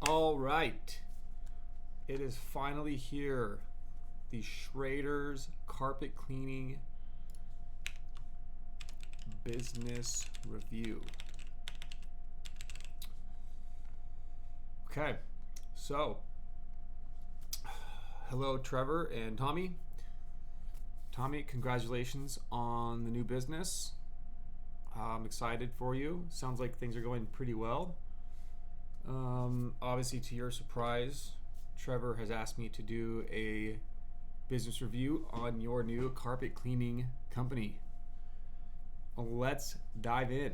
All right. It is finally here. The Schrader's Carpet Cleaning Business Review. Okay, so hello, Trevor and Tommy. Tommy, congratulations on the new business. I'm excited for you. Sounds like things are going pretty well. Obviously, to your surprise, Trevor has asked me to do a business review on your new carpet cleaning company. Let's dive in.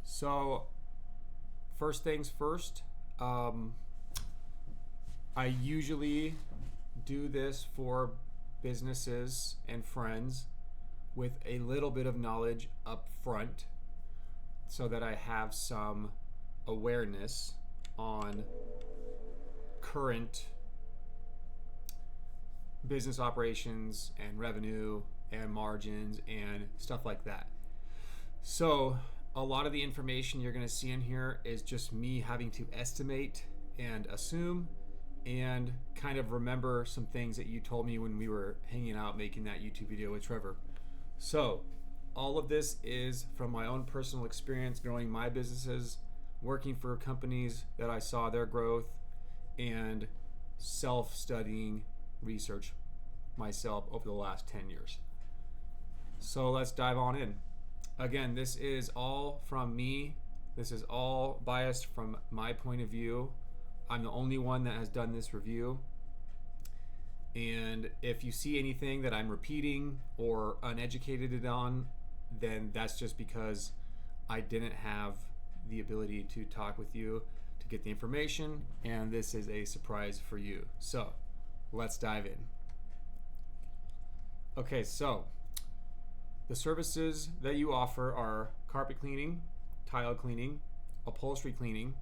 So, first things first, I usually do this for businesses and friends with a little bit of knowledge up front so that I have some awareness on current business operations and revenue and margins and stuff like that. So a lot of the information you're going to see in here is just me having to estimate and assume and kind of remember some things that you told me when we were hanging out making that YouTube video with Trevor. So all of this is from my own personal experience growing my businesses, working for companies that I saw their growth, and self-studying research myself over the last 10 years. So let's dive on in. Again, this is all from me. This is all biased from my point of view. I'm the only one that has done this review. And if you see anything that I'm repeating or uneducated on, then that's just because I didn't have the ability to talk with you to get the information, and this is a surprise for you. So let's dive in. Okay, so the services that you offer are carpet cleaning, tile cleaning, upholstery cleaning,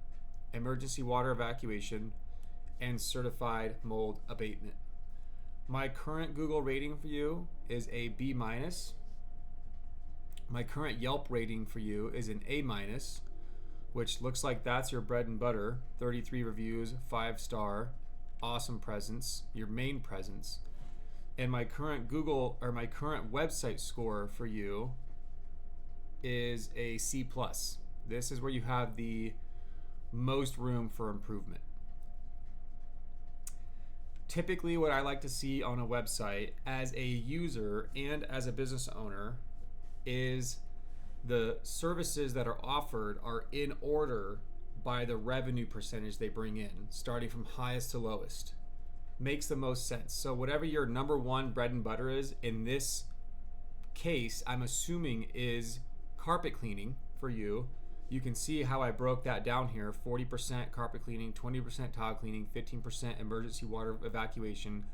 emergency water evacuation, and certified mold abatement. My current Google rating for you is a B-. My current Yelp rating for you is an A-, which looks like that's your bread and butter. 33 reviews, 5-star, awesome presence, your main presence. And my current my current website score for you is a C+. This is where you have the most room for improvement. Typically, what I like to see on a website as a user and as a business owner is the services that are offered are in order by the revenue percentage they bring in, starting from highest to lowest. Makes the most sense. So whatever your number one bread and butter is, in this case, I'm assuming is carpet cleaning for you. You can see how I broke that down here. 40% carpet cleaning, 20% tile cleaning, 15% emergency water evacuation,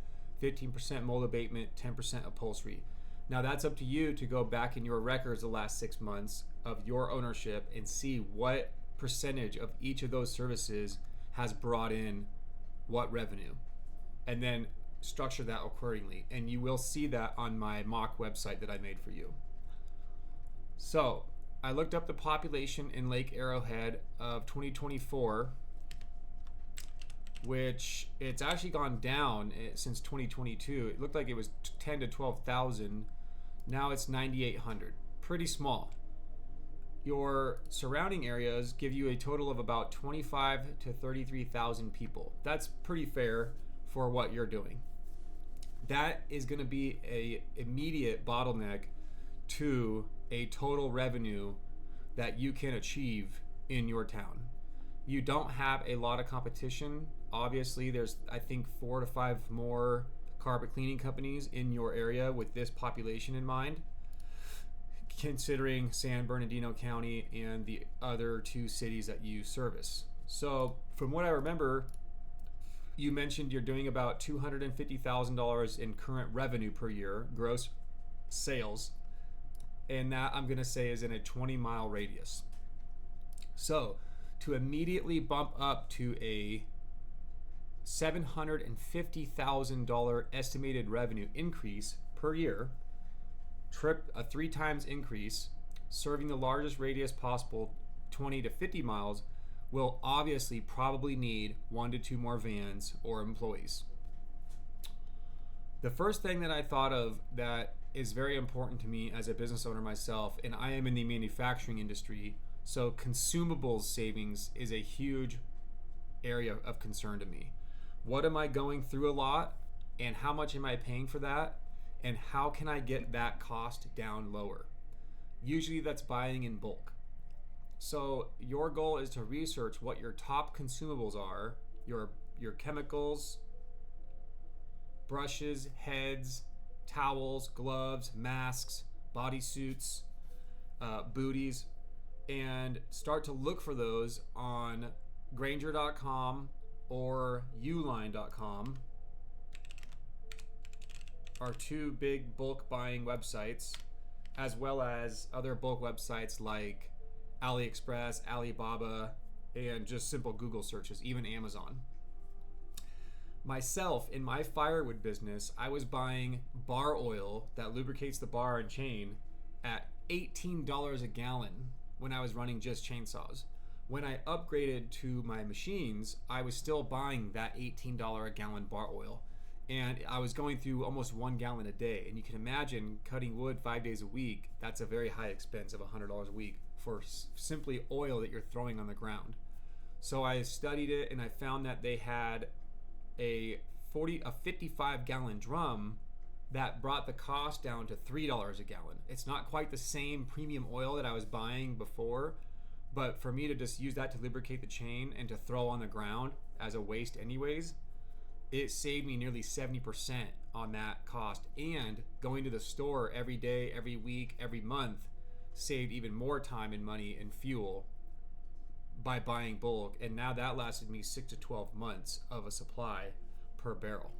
15% mold abatement, 10% upholstery. Now that's up to you to go back in your records the last 6 months of your ownership and see what percentage of each of those services has brought in what revenue, and then structure that accordingly. And you will see that on my mock website that I made for you. So I looked up the population in Lake Arrowhead of 2024, which it's actually gone down since 2022. It looked like it was 10 to 12,000. Now it's 9,800. Pretty small. Your surrounding areas give you a total of about 25 to 33,000 people. That's pretty fair for what you're doing. That is going to be a immediate bottleneck to a total revenue that you can achieve in your town. You don't have a lot of competition. Obviously, there's I think 4 to 5 more carpet cleaning companies in your area with this population in mind, considering San Bernardino County and the other 2 cities that you service. So from what I remember, you mentioned you're doing about $250,000 in current revenue per year, gross sales, and that I'm going to say is in a 20-mile radius. So to immediately bump up to a $750,000 estimated revenue increase per year, a 3 times increase, serving the largest radius possible, 20 to 50 miles, will obviously probably need 1 to 2 more vans or employees. The first thing that I thought of that is very important to me as a business owner myself, and I am in the manufacturing industry, so consumables savings is a huge area of concern to me. What am I going through a lot, and how much am I paying for that, and how can I get that cost down lower? Usually that's buying in bulk. So your goal is to research what your top consumables are, your chemicals, brushes, heads, towels, gloves, masks, bodysuits, booties, and start to look for those on Grainger.com or Uline.com, are two big bulk buying websites, as well as other bulk websites like AliExpress, Alibaba, and just simple Google searches, even Amazon. Myself, in my firewood business, I was buying bar oil that lubricates the bar and chain at $18 a gallon when I was running just chainsaws. When I upgraded to my machines, I was still buying that $18 a gallon bar oil. And I was going through almost 1 gallon a day. And you can imagine cutting wood 5 days a week, that's a very high expense of $100 a week for simply oil that you're throwing on the ground. So I studied it and I found that they had a 55 gallon drum that brought the cost down to $3 a gallon. It's not quite the same premium oil that I was buying before, but for me to just use that to lubricate the chain and to throw on the ground as a waste anyways, it saved me nearly 70% on that cost. And going to the store every day, every week, every month saved even more time and money and fuel by buying bulk. And now that lasted me 6 to 12 months of a supply per barrel.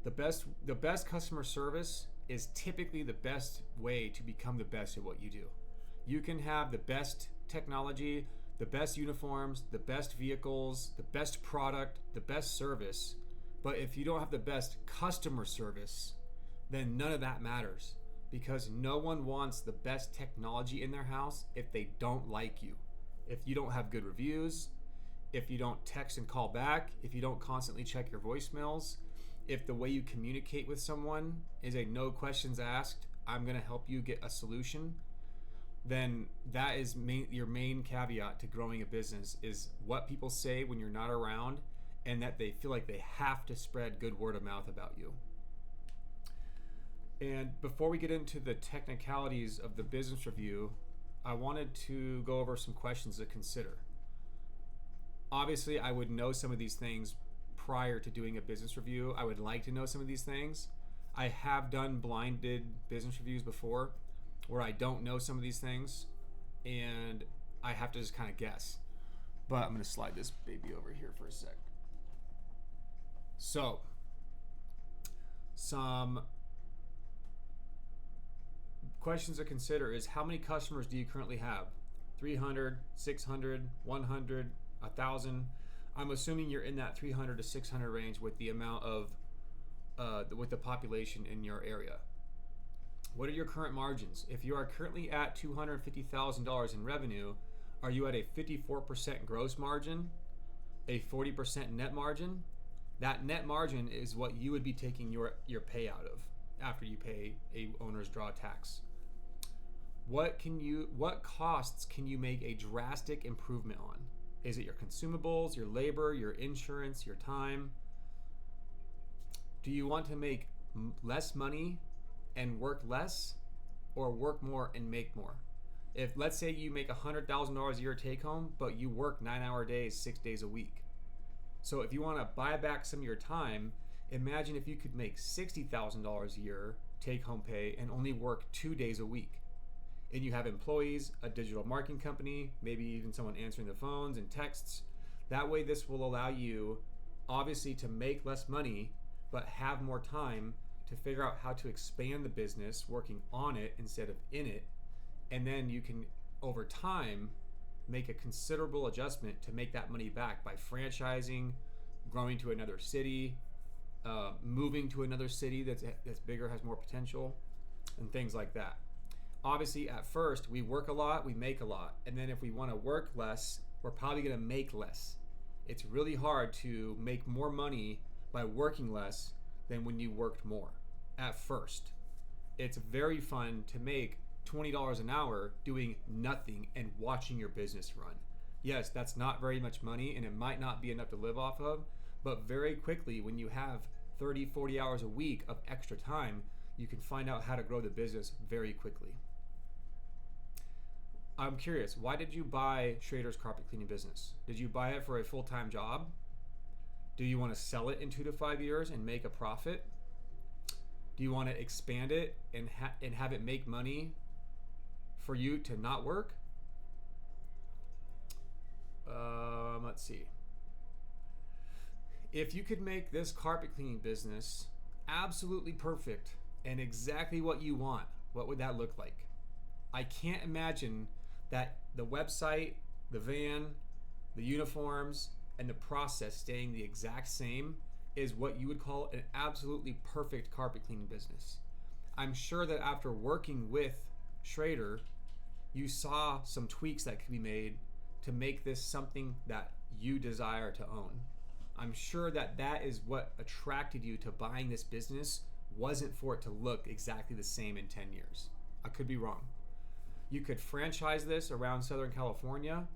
The best customer service is typically the best way to become the best at what you do. You can have the best technology, the best uniforms, the best vehicles, the best product, the best service, but if you don't have the best customer service, then none of that matters, because no one wants the best technology in their house if they don't like you. If you don't have good reviews, if you don't text and call back, if you don't constantly check your voicemails, if the way you communicate with someone is a no questions asked, I'm going to help you get a solution, then that is your main caveat to growing a business, is what people say when you're not around, and that they feel like they have to spread good word of mouth about you. And before we get into the technicalities of the business review, I wanted to go over some questions to consider. Obviously, I would know some of these things prior to doing a business review. I would like to know some of these things. I have done blinded business reviews before where I don't know some of these things and I have to just kind of guess. But I'm going to slide this baby over here for a sec. So, some questions to consider is, how many customers do you currently have? 300, 600, 100, 1,000? I'm assuming you're in that 300 to 600 range with the amount of with the population in your area. What are your current margins? If you are currently at $250,000 in revenue, are you at a 54% gross margin, a 40% net margin? That net margin is what you would be taking your payout of after you pay a owner's draw tax. What costs can you make a drastic improvement on? Is it your consumables, your labor, your insurance, your time? Do you want to make less money and work less, or work more and make more? If, let's say, you make $100,000 a year take home, but you work 9-hour days, 6 days a week. So if you want to buy back some of your time, imagine if you could make $60,000 a year take home pay and only work 2 days a week. And you have employees, a digital marketing company, maybe even someone answering the phones and texts. That way, this will allow you, obviously, to make less money, but have more time to figure out how to expand the business, working on it instead of in it. And then you can, over time, make a considerable adjustment to make that money back by franchising, growing to another city, moving to another city that's bigger, has more potential, and things like that. Obviously, at first, we work a lot, we make a lot. And then if we want to work less, we're probably going to make less. It's really hard to make more money by working less than when you worked more at first. It's very fun to make $20 an hour doing nothing and watching your business run. Yes, that's not very much money and it might not be enough to live off of, but very quickly when you have 30, 40 hours a week of extra time, you can find out how to grow the business very quickly. I'm curious, why did you buy Schrader's carpet cleaning business? Did you buy it for a full-time job? Do you want to sell it in 2 to 5 years and make a profit? Do you want to expand it and have it make money for you to not work? Let's see. If you could make this carpet cleaning business absolutely perfect and exactly what you want, what would that look like? I can't imagine that the website, the van, the uniforms, and the process staying the exact same is what you would call an absolutely perfect carpet cleaning business. I'm sure that after working with Schrader, you saw some tweaks that could be made to make this something that you desire to own. I'm sure that that is what attracted you to buying this business, wasn't for it to look exactly the same in 10 years. I could be wrong. You could franchise this around Southern California.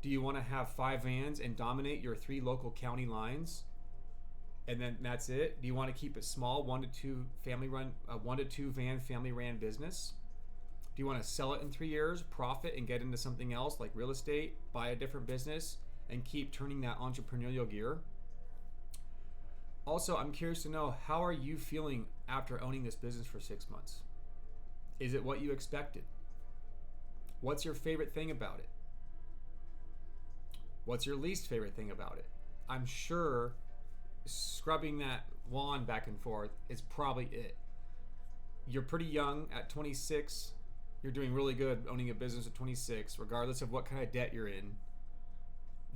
Do you want to have 5 vans and dominate your 3 local county lines? And then that's it? Do you want to keep it small, 1 to 2 van family ran business? Do you want to sell it in 3 years, profit, and get into something else like real estate, buy a different business, and keep turning that entrepreneurial gear? Also, I'm curious to know, how are you feeling after owning this business for 6 months? Is it what you expected? What's your favorite thing about it? What's your least favorite thing about it? I'm sure scrubbing that lawn back and forth is probably it. You're pretty young at 26. You're doing really good owning a business at 26, regardless of what kind of debt you're in.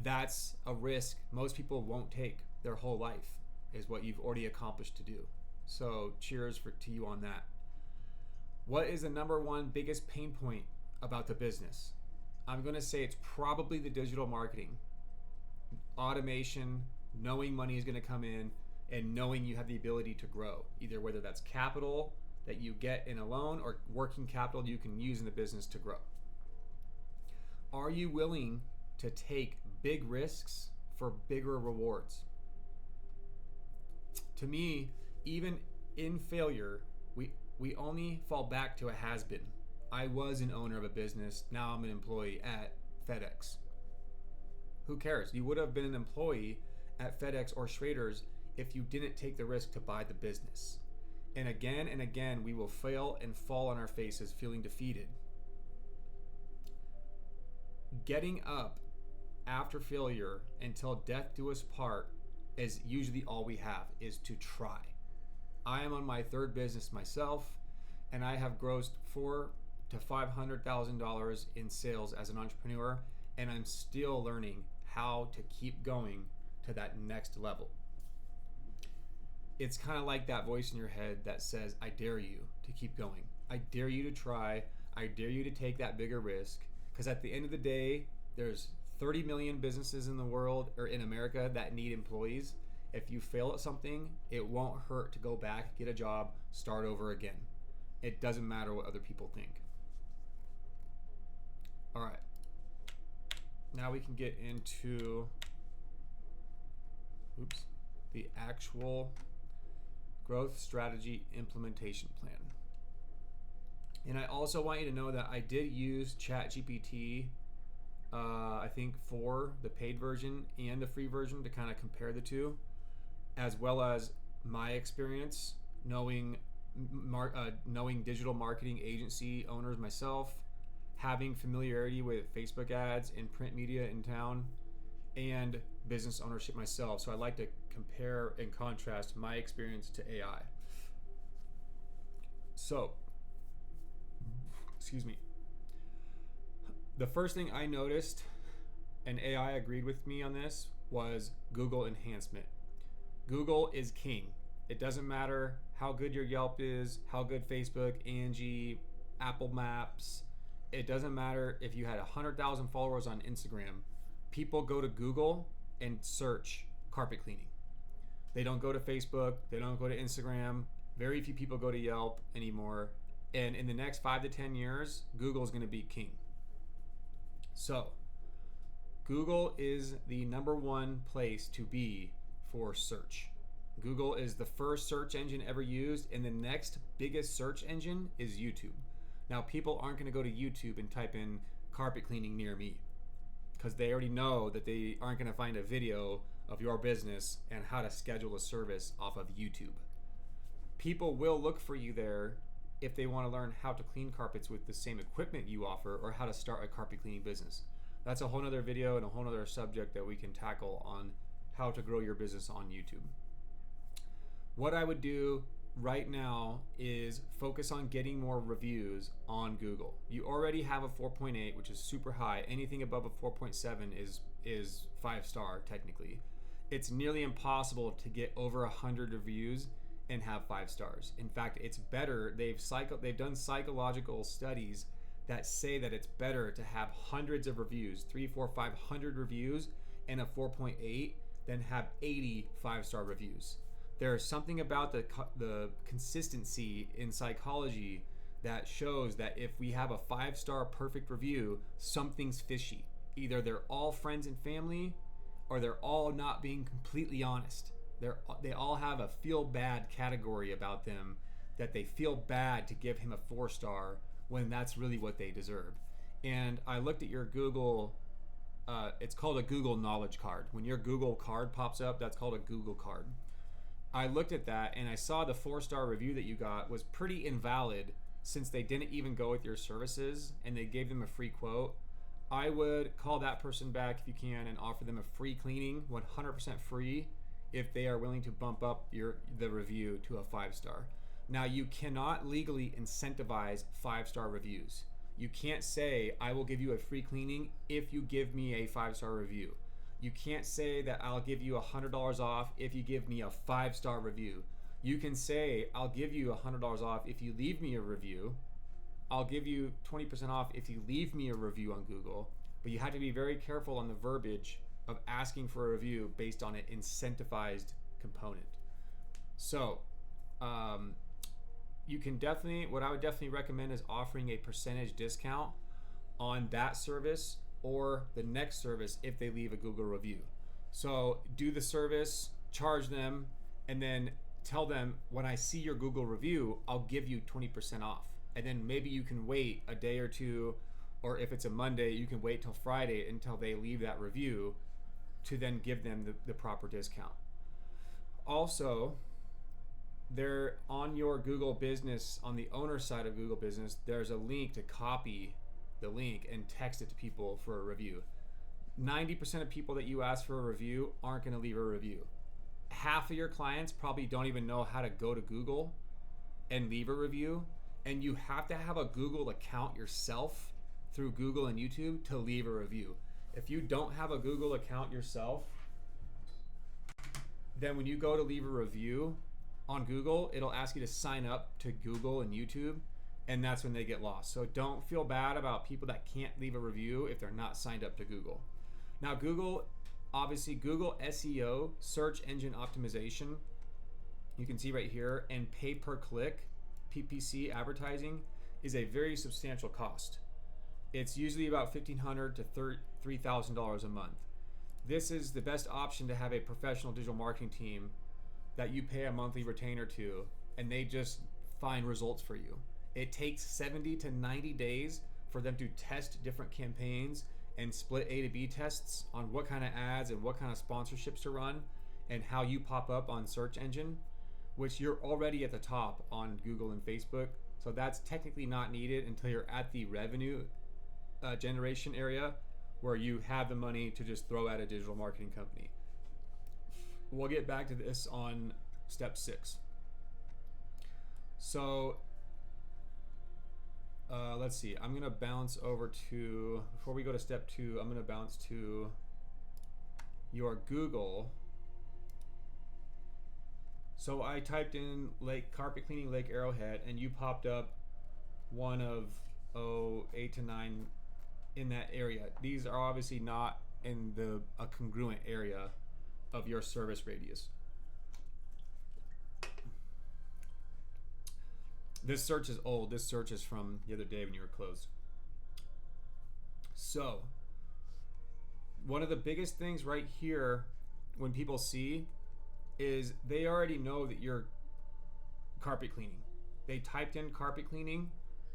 That's a risk most people won't take their whole life, is what you've already accomplished to do. So cheers to you on that. What is the number one biggest pain point about the business? I'm going to say it's probably the digital marketing, automation, knowing money is going to come in, and knowing you have the ability to grow, either whether that's capital that you get in a loan or working capital you can use in the business to grow. Are you willing to take big risks for bigger rewards? To me, even in failure, we only fall back to a has-been. I was an owner of a business, now I'm an employee at FedEx. Who cares? You would have been an employee at FedEx or Schrader's if you didn't take the risk to buy the business. And again, we will fail and fall on our faces feeling defeated. Getting up after failure until death do us part is usually all we have, is to try. I am on my 3rd business myself, and I have grossed $400,000 to $500,000 in sales as an entrepreneur, and I'm still learning how to keep going to that next level. It's kind of like that voice in your head that says, I dare you to keep going. I dare you to try. I dare you to take that bigger risk. Because at the end of the day, there's 30 million businesses in the world, or in America, that need employees. If you fail at something, it won't hurt to go back, get a job, start over again. It doesn't matter what other people think. All right. Now we can get into the actual growth strategy implementation plan. And I also want you to know that I did use ChatGPT, I think for the paid version and the free version, to kind of compare the two, as well as my experience knowing digital marketing agency owners myself, having familiarity with Facebook ads and print media in town, and business ownership myself. So I like to compare and contrast my experience to AI. So, excuse me. The first thing I noticed, and AI agreed with me on this, was Google enhancement. Google is king. It doesn't matter how good your Yelp is, how good Facebook, Angie, Apple Maps. It doesn't matter if you had 100,000 followers on Instagram. People go to Google and search carpet cleaning. They don't go to Facebook. They don't go to Instagram. Very few people go to Yelp anymore. And in the next 5 to 10 years, Google is going to be king. So, Google is the number one place to be for search. Google is the first search engine ever used, and the next biggest search engine is YouTube. Now, people aren't going to go to YouTube and type in carpet cleaning near me because they already know that they aren't going to find a video of your business and how to schedule a service off of YouTube. People will look for you there if they want to learn how to clean carpets with the same equipment you offer or how to start a carpet cleaning business. That's a whole nother video and a whole nother subject that we can tackle on how to grow your business on YouTube. What I would do right now is focus on getting more reviews on Google. You already have a 4.8, which is super high. Anything above a 4.7 is 5-star technically. It's nearly impossible to get over 100 reviews and have 5 stars. In fact, it's better. They've done psychological studies that say that it's better to have hundreds of reviews, 3, 4, 500 reviews and a 4.8 than have 80 5-star reviews. There's something about the consistency in psychology that shows that if we have a 5-star perfect review, something's fishy. Either they're all friends and family or they're all not being completely honest. They all have a feel bad category about them, that they feel bad to give him a 4-star when that's really what they deserve. And I looked at your Google, it's called a Google knowledge card. When your Google card pops up, that's called a Google card. I looked at that and I saw the 4-star review that you got was pretty invalid since they didn't even go with your services and they gave them a free quote. I would call that person back if you can and offer them a free cleaning, 100% free, if they are willing to bump up the review to a 5-star. Now, you cannot legally incentivize 5-star reviews. You can't say, I will give you a free cleaning if you give me a 5-star review. You can't say that I'll give you $100 off if you give me a 5-star review. You can say, I'll give you $100 off if you leave me a review. I'll give you 20% off if you leave me a review on Google. But you have to be very careful on the verbiage of asking for a review based on an incentivized component. So, you can definitely, what I would definitely recommend is offering a percentage discount on that service or the next service if they leave a Google review. So do the service, charge them, and then tell them, when I see your Google review, I'll give you 20% off. And then maybe you can wait a day or two, or if it's a Monday, you can wait till Friday until they leave that review to then give them the proper discount. Also, there on your Google business, on the owner side of Google business, there's a link to copy the link and text it to people for a review. 90% of people that you ask for a review aren't going to leave a review. Half of your clients probably don't even know how to go to Google and leave a review. And you have to have a Google account yourself through Google and YouTube to leave a review. If you don't have a Google account yourself, then when you go to leave a review on Google, it'll ask you to sign up to Google and YouTube, and that's when they get lost. So don't feel bad about people that can't leave a review if they're not signed up to Google. Now, Google, obviously, Google SEO, search engine optimization, you can see right here, and pay per click, PPC advertising, is a very substantial cost. It's usually about $1,500 to $3,000 a month. This is the best option to have a professional digital marketing team that you pay a monthly retainer to, and they just find results for you. It takes 70 to 90 days for them to test different campaigns and split A to B tests on what kind of ads and what kind of sponsorships to run and how you pop up on search engine, which you're already at the top on Google and Facebook. So that's technically not needed until you're at the revenue generation area where you have the money to just throw at a digital marketing company. We'll get back to this on step 6. So let's see, I'm gonna bounce over to, before we go to step 2, I'm gonna bounce to your Google. So I typed in carpet cleaning Lake Arrowhead and you popped up one of 8 to 9 in that area. These are obviously not in a congruent area of your service radius. This search is old. This search is from the other day when you were closed. So, one of the biggest things right here when people see is they already know that you're carpet cleaning. They typed in carpet cleaning,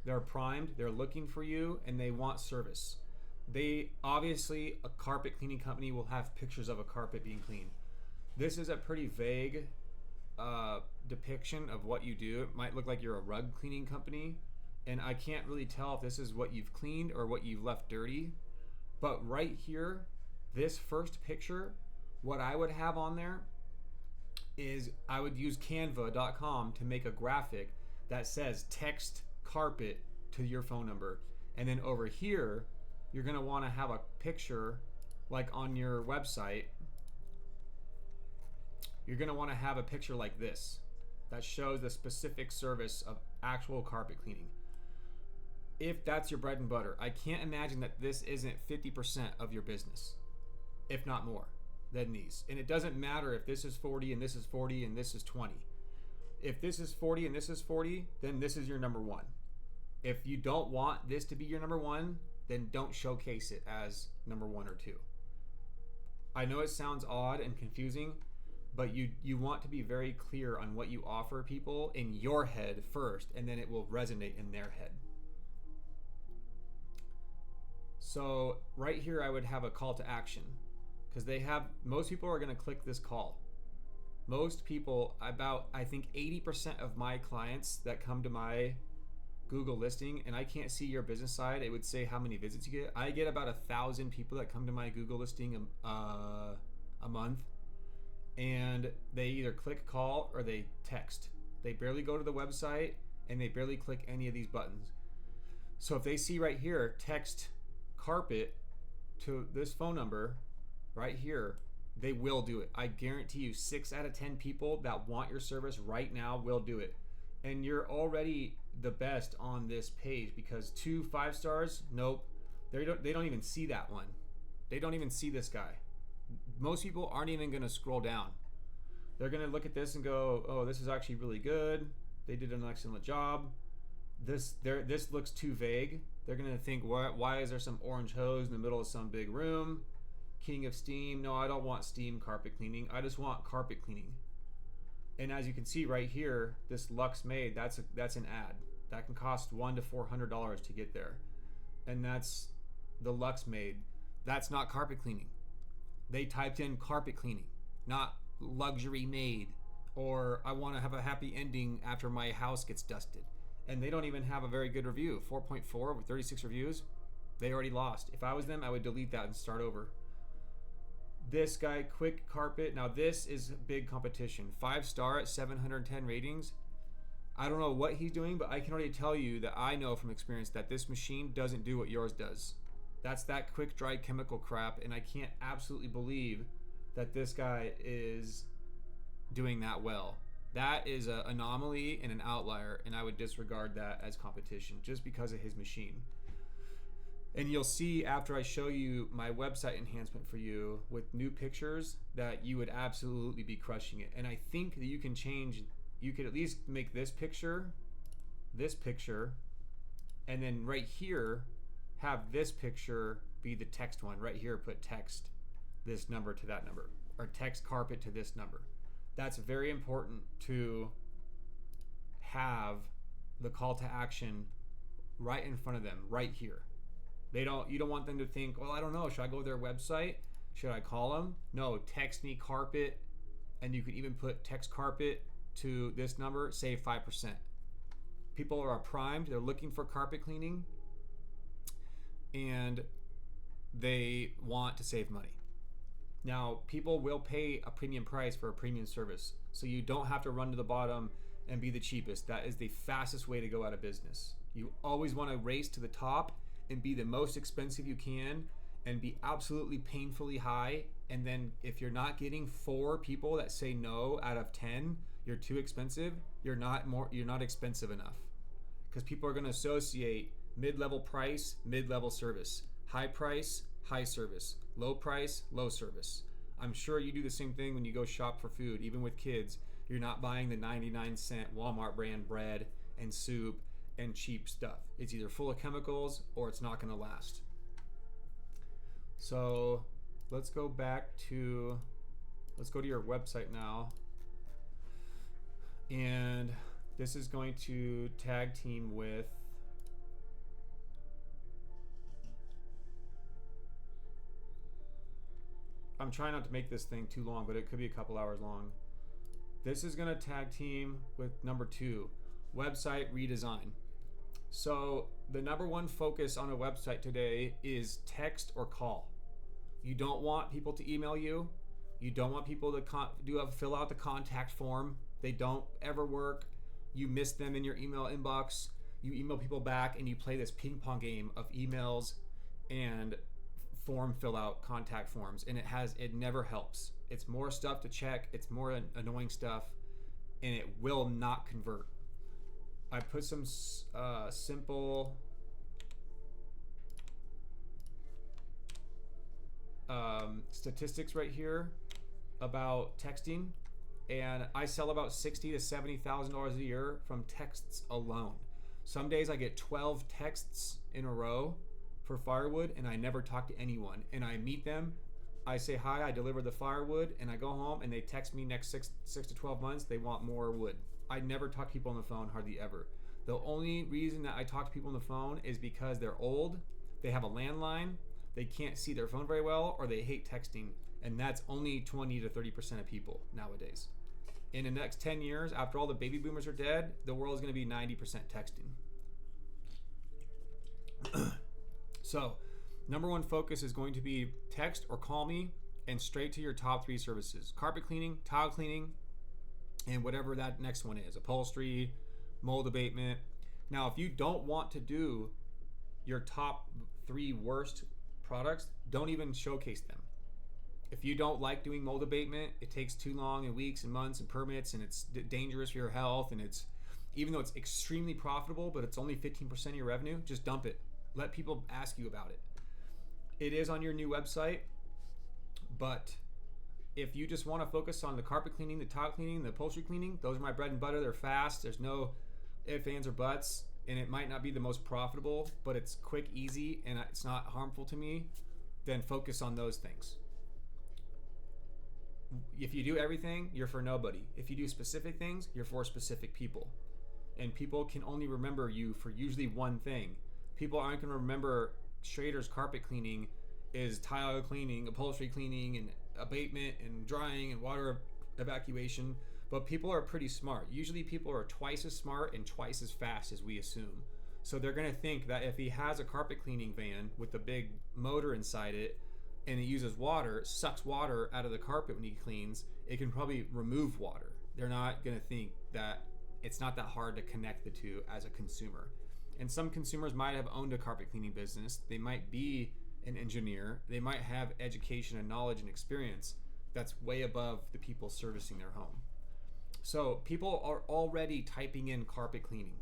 they're primed, they're looking for you, and they want service. They obviously, a carpet cleaning company will have pictures of a carpet being cleaned. This is a pretty vague depiction of what you do. It might look like you're a rug cleaning company, and I can't really tell if this is what you've cleaned or what you've left dirty. But right here, this first picture, what I would have on there is I would use canva.com to make a graphic that says text carpet to your phone number. And then over here, you're going to want to have a picture like on your website. You're going to want to have a picture like this that shows the specific service of actual carpet cleaning. If that's your bread and butter, I can't imagine that this isn't 50% of your business, if not more than these. And it doesn't matter if this is 40 and this is 40 and this is 20. If this is 40 and this is 40, then this is your number one. If you don't want this to be your number one, then don't showcase it as number one or two. I know it sounds odd and confusing, but you want to be very clear on what you offer people in your head first, and then it will resonate in their head. So right here, I would have a call to action, because most people are going to click this call. Most people, about I think 80% of my clients that come to my Google listing, and I can't see your business side, it would say how many visits you get. I get about 1,000 people that come to my Google listing a month, and they either click call or they text. They barely go to the website, and they barely click any of these buttons. So if they see right here, text carpet to this phone number right here, they will do it. I guarantee you 6 out of 10 people that want your service right now will do it. And you're already the best on this page, because 2 5 stars, nope. They don't even see that one. They don't even see this guy. Most people aren't even going to scroll down. They're going to look at this and go, oh, this is actually really good. They did an excellent job. This looks too vague. They're going to think, why is there some orange hose in the middle of some big room? King of steam. No, I don't want steam carpet cleaning. I just want carpet cleaning. And as you can see right here, this Lux Made, that's an ad. That can cost $100 to $400 to get there. And that's the Lux Made. That's not carpet cleaning. They typed in carpet cleaning, not luxury made, or I want to have a happy ending after my house gets dusted. And they don't even have a very good review. 4.4 with 36 reviews. They already lost. If I was them, I would delete that and start over. This guy, Quick Carpet. Now this is big competition. 5-star at 710 ratings. I don't know what he's doing, but I can already tell you that I know from experience that this machine doesn't do what yours does. That's that quick dry chemical crap, and I can't absolutely believe that this guy is doing that well. That is an anomaly and an outlier, and I would disregard that as competition just because of his machine. And you'll see after I show you my website enhancement for you with new pictures that you would absolutely be crushing it. And I think that you could at least make this picture, and then right here, have this picture be the text one. Right here, put text this number to that number, or text carpet to this number. That's very important to have the call to action right in front of them, right here. You don't want them to think, well, I don't know, should I go to their website? Should I call them? No, text me carpet, and you can even put text carpet to this number, save 5%. People are primed, they're looking for carpet cleaning, and they want to save money. Now, people will pay a premium price for a premium service, so you don't have to run to the bottom and be the cheapest. That is the fastest way to go out of business. You always want to race to the top and be the most expensive you can and be absolutely painfully high. And then if you're not getting 4 people that say no out of 10, you're too expensive, you're not expensive enough. because people are going to associate mid-level price, mid-level service, high price, high service, low price, low service. I'm sure you do the same thing when you go shop for food. Even with kids, you're not buying the 99-cent Walmart brand bread and soup and cheap stuff. It's either full of chemicals or it's not going to last. So let's go to your website now. And this is going to tag team with I'm trying not to make this thing too long, but it could be a couple hours long. This is going to tag team with number 2, website redesign. So the number one focus on a website today is text or call. You don't want people to email you. You don't want people to fill out the contact form. They don't ever work. You miss them in your email inbox. You email people back and you play this ping pong game of emails and form fill out contact forms, and it never helps. It's more stuff to check, it's more annoying stuff, and it will not convert. I put some simple statistics right here about texting, and I sell about $60,000 to $70,000 a year from texts alone. Some days I get 12 texts in a row for firewood, and I never talk to anyone. And I meet them, I say hi, I deliver the firewood, and I go home, and they text me next 6 to 12 months they want more wood. I never talk to people on the phone, hardly ever. The only reason that I talk to people on the phone is because they're old, they have a landline, they can't see their phone very well, or they hate texting, and that's only 20 to 30% of people nowadays. In the next 10 years, after all the baby boomers are dead, the world is going to be 90% texting. So, number one focus is going to be text or call me, and straight to your top 3 services: carpet cleaning, tile cleaning, and whatever that next one is, upholstery, mold abatement. Now, if you don't want to do your top 3 worst products, don't even showcase them. If you don't like doing mold abatement, it takes too long, and weeks and months and permits, and it's dangerous for your health, and it's, even though it's extremely profitable, but it's only 15% of your revenue, just dump it. Let people ask you about it. It is on your new website, but if you just want to focus on the carpet cleaning, the tile cleaning, the upholstery cleaning, those are my bread and butter. They're fast. There's no ifs, ands, or buts, and it might not be the most profitable, but it's quick, easy, and it's not harmful to me. Then focus on those things. If you do everything, you're for nobody. If you do specific things, you're for specific people. And people can only remember you for usually one thing. People aren't going to remember Schrader's carpet cleaning is tile cleaning, upholstery cleaning, and abatement, and drying, and water evacuation. But people are pretty smart. Usually people are twice as smart and twice as fast as we assume. So they're going to think that if he has a carpet cleaning van with a big motor inside it, and it uses water, it sucks water out of the carpet when he cleans, it can probably remove water. They're not going to think that it's not that hard to connect the two as a consumer. And some consumers might have owned a carpet cleaning business. They might be an engineer. They might have education and knowledge and experience that's way above the people servicing their home. So people are already typing in carpet cleaning.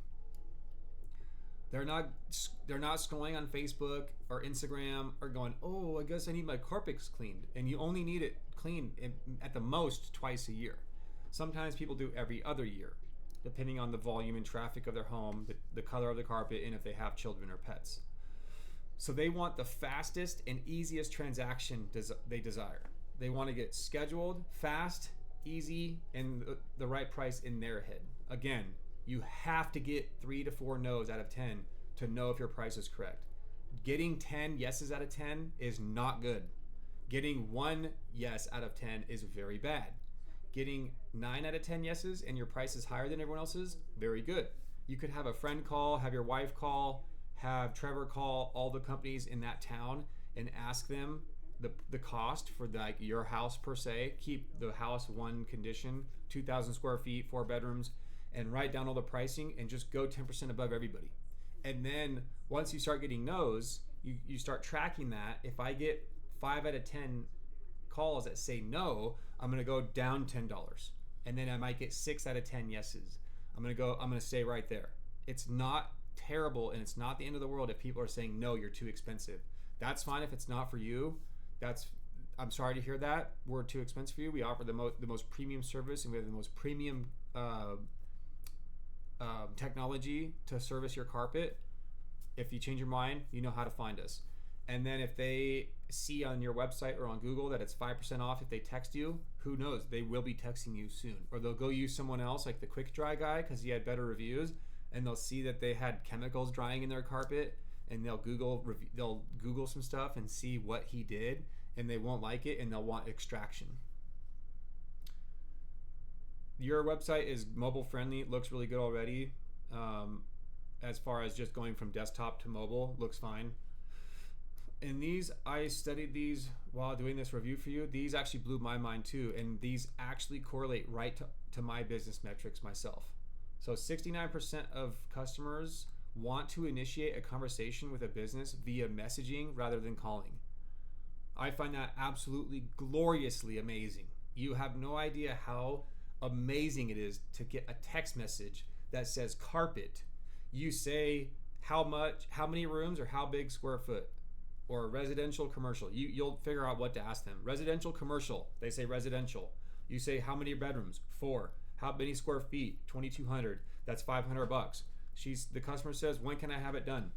They're not scrolling on Facebook or Instagram or going, oh, I guess I need my carpets cleaned. And you only need it cleaned at the most twice a year. Sometimes people do every other year, depending on the volume and traffic of their home, the color of the carpet, and if they have children or pets. So they want the fastest and easiest transaction they desire. They want to get scheduled, fast, easy, and the right price in their head. Again, you have to get 3 to 4 no's out of 10 to know if your price is correct. Getting 10 yeses out of 10 is not good. Getting 1 yes out of 10 is very bad. Getting 9 out of 10 yeses and your price is higher than everyone else's, very good. You could have a friend call, have your wife call, have Trevor call all the companies in that town and ask them the cost for like your house per se. Keep the house one condition, 2,000 square feet, 4 bedrooms, and write down all the pricing and just go 10% above everybody. And then once you start getting no's, you start tracking that. If I get 5 out of 10 calls that say no, I'm going to go down $10. And then I might get 6 out of 10 yeses. I'm going to stay right there. It's not terrible, and it's not the end of the world if people are saying, no, you're too expensive. That's fine if it's not for you. I'm sorry to hear that. We're too expensive for you. We offer the most premium service, and we have the most premium technology to service your carpet. If you change your mind, you know how to find us. And then if they see on your website or on Google that it's 5% off if they text you, who knows? They will be texting you soon. Or they'll go use someone else, like the Quick Dry guy, because he had better reviews, and they'll see that they had chemicals drying in their carpet, and they'll Google some stuff and see what he did, and they won't like it, and they'll want extraction. Your website is mobile friendly. It looks really good already. As far as just going from desktop to mobile, looks fine. And these, I studied these while doing this review for you. These actually blew my mind too, and these actually correlate right to my business metrics myself. So 69% of customers want to initiate a conversation with a business via messaging rather than calling. I find that absolutely gloriously amazing. You have no idea how amazing it is to get a text message that says carpet. You say how many rooms, or how big square foot, or residential, commercial. You'll figure out what to ask them. Residential, commercial. They say residential. You say how many bedrooms? 4. How many square feet? 2,200. That's $500. The customer says, when can I have it done?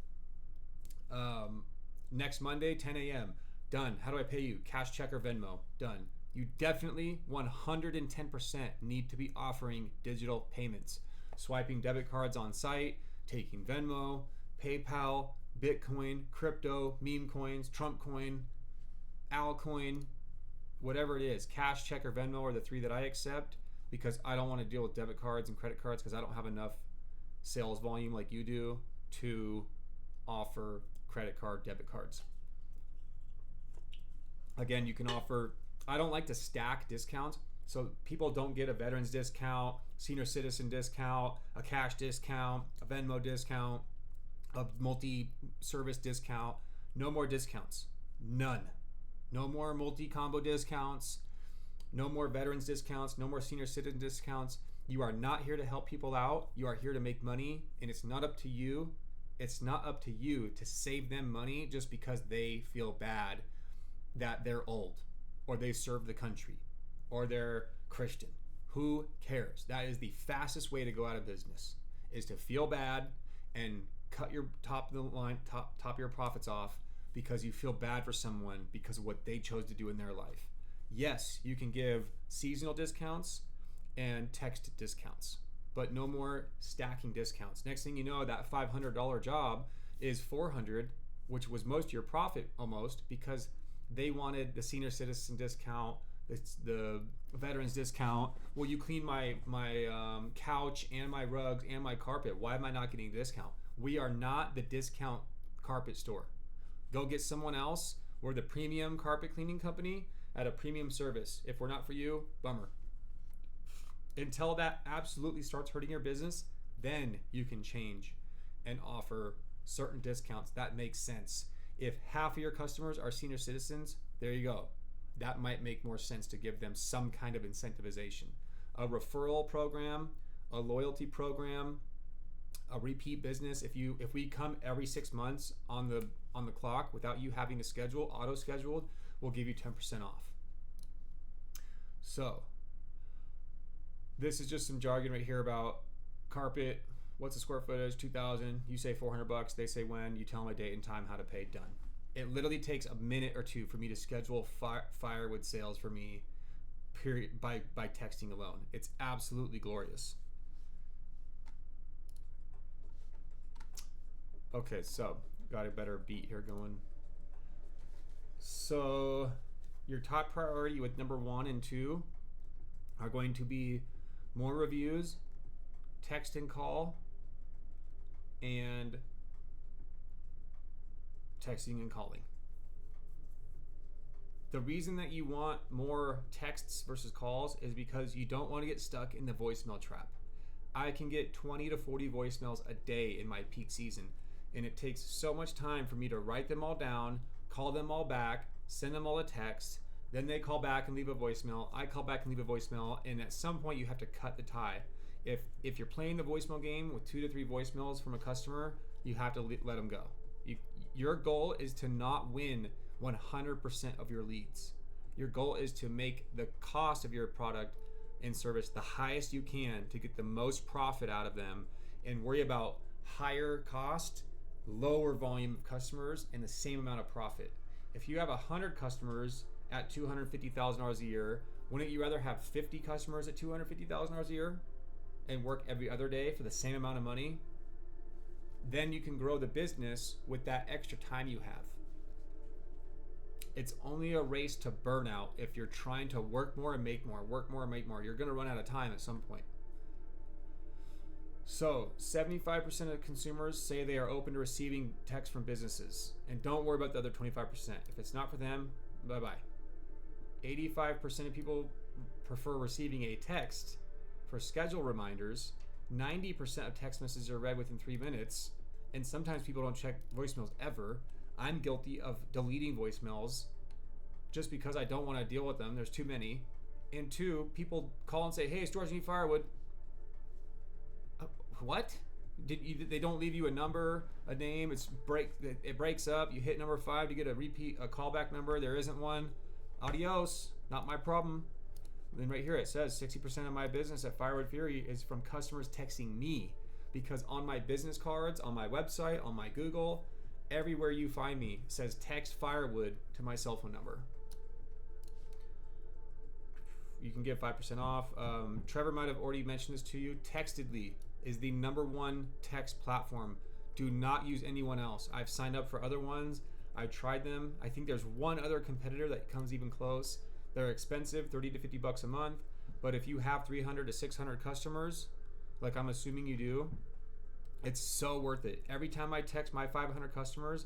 Next Monday, 10 a.m. Done. How do I pay you? Cash, check, or Venmo? Done. You definitely 110% need to be offering digital payments. Swiping debit cards on site, taking Venmo, PayPal, Bitcoin, crypto, meme coins, Trump coin, Alcoin, whatever it is. Cash, check, or Venmo are the 3 that I accept, because I don't want to deal with debit cards and credit cards, because I don't have enough sales volume like you do to offer credit card, debit cards. Again, you can offer, I don't like to stack discounts, so people don't get a veterans discount, senior citizen discount, a cash discount, a Venmo discount, a multi-service discount. No more discounts. None. No more multi-combo discounts. No more veterans discounts. No more senior citizen discounts. You are not here to help people out. You are here to make money, and it's not up to you. It's not up to you to save them money just because they feel bad that they're old, or they serve the country, or they're Christian. Who cares? That is the fastest way to go out of business, is to feel bad and cut your top of the line, top of your profits off because you feel bad for someone because of what they chose to do in their life. Yes, you can give seasonal discounts and text discounts, but no more stacking discounts. Next thing you know, that $500 job is $400, which was most of your profit almost, because they wanted the senior citizen discount, the veterans discount. Well, you clean my couch and my rugs and my carpet. Why am I not getting a discount? We are not the discount carpet store. Go get someone else. We're the premium carpet cleaning company at a premium service. If we're not for you, bummer. Until that absolutely starts hurting your business, then you can change and offer certain discounts. That makes sense. If half of your customers are senior citizens, there you go. That might make more sense to give them some kind of incentivization. A referral program, a loyalty program, a repeat business. If we come every 6 months on the clock without you having to schedule, auto scheduled, we'll give you 10% off. So this is just some jargon right here about carpet. What's the square footage? 2,000. You say $400. They say when. You tell them a date and time, how to pay. Done. It literally takes a minute or two for me to schedule firewood sales for me, period, by texting alone. It's absolutely glorious. Okay, so got a better beat here going. So your top priority with number 1 and 2 are going to be more reviews, text and call, and texting and calling. The reason that you want more texts versus calls is because you don't want to get stuck in the voicemail trap. I can get 20 to 40 voicemails a day in my peak season, and it takes so much time for me to write them all down, call them all back, send them all a text, then they call back and leave a voicemail, I call back and leave a voicemail, and at some point you have to cut the tie. If you're playing the voicemail game with 2 to 3 voicemails from a customer, you have to let them go. Your goal is to not win 100% of your leads. Your goal is to make the cost of your product and service the highest you can to get the most profit out of them, and worry about higher cost, lower volume of customers, and the same amount of profit. If you have 100 customers at $250,000 a year, wouldn't you rather have 50 customers at $250,000 a year and work every other day for the same amount of money? Then you can grow the business with that extra time you have. It's only a race to burnout if you're trying to work more and make more, work more and make more. You're going to run out of time at some point. So 75% of consumers say they are open to receiving text from businesses. And don't worry about the other 25%. If it's not for them, bye-bye. 85% of people prefer receiving a text for schedule reminders. 90% of text messages are read within 3 minutes. And sometimes people don't check voicemails ever. I'm guilty of deleting voicemails just because I don't want to deal with them. There's too many. And 2, people call and say, hey, storage need firewood. What? They don't leave you a number, a name. It breaks up. You hit number 5 to get a callback number. There isn't one. Adios. Not my problem. And then right here it says 60% of my business at Firewood Fury is from customers texting me, because on my business cards, on my website, on my Google, everywhere you find me says text Firewood to my cell phone number. You can get 5% off. Trevor might have already mentioned this to you. Textedly is the #1 text platform. Do not use anyone else. I've signed up for other ones. I've tried them. I think there's one other competitor that comes even close. They're expensive, $30 to $50 a month. But if you have 300 to 600 customers, like I'm assuming you do, it's so worth it. Every time I text my 500 customers,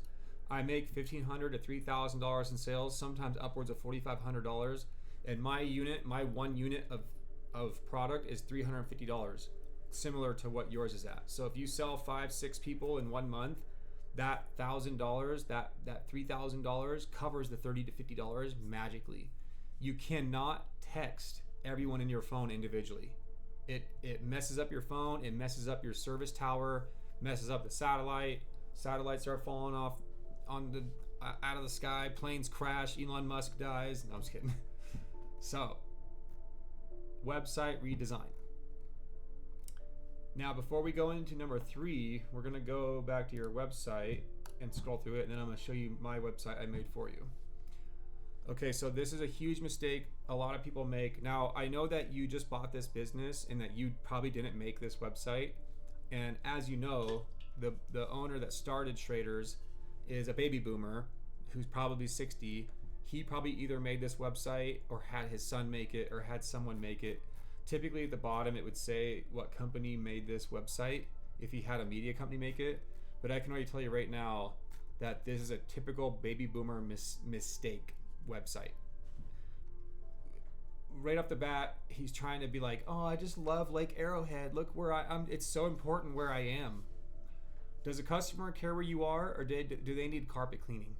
I make $1,500 to $3,000 in sales, sometimes upwards of $4,500. And my one unit of product is $350, similar to what yours is at. So if you sell 5-6 people in 1 month, that $1,000, that $3,000 covers the $30 to $50 magically. You cannot text everyone in your phone individually. It messes up your phone, it messes up your service tower, messes up the satellite. Satellites start falling off out of the sky, planes crash, Elon Musk dies. No, I'm just kidding. So, website redesign. Now, before we go into number 3, we're going to go back to your website and scroll through it, and then I'm going to show you my website I made for you. Okay, so this is a huge mistake a lot of people make. Now, I know that you just bought this business and that you probably didn't make this website. And as you know, the owner that started Schrader's is a baby boomer who's probably 60. He probably either made this website or had his son make it or had someone make it. Typically at the bottom it would say what company made this website if he had a media company make it. But I can already tell you right now that this is a typical baby boomer mistake website. Right off the bat, he's trying to be like, oh, I just love Lake Arrowhead. Look where I'm. It's so important where I am. Does a customer care where you are, or do they need carpet cleaning?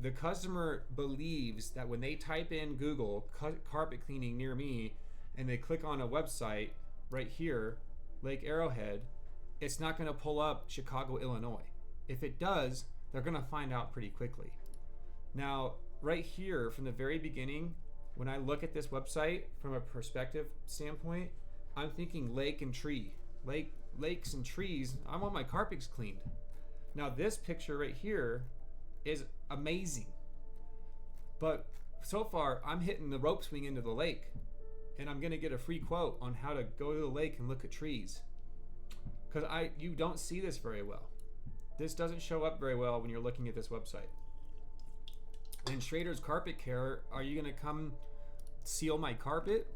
The customer believes that when they type in Google carpet cleaning near me and they click on a website right here, Lake Arrowhead, it's not going to pull up Chicago, Illinois. If it does, they're going to find out pretty quickly. Now, right here from the very beginning, when I look at this website from a perspective standpoint, I'm thinking lake and tree. Lakes and trees, I want my carpets cleaned. Now this picture right here is amazing. But so far, I'm hitting the rope swing into the lake, and I'm gonna get a free quote on how to go to the lake and look at trees. Because you don't see this very well. This doesn't show up very well when you're looking at this website. In Schrader's Carpet Care, are you gonna come seal my carpet,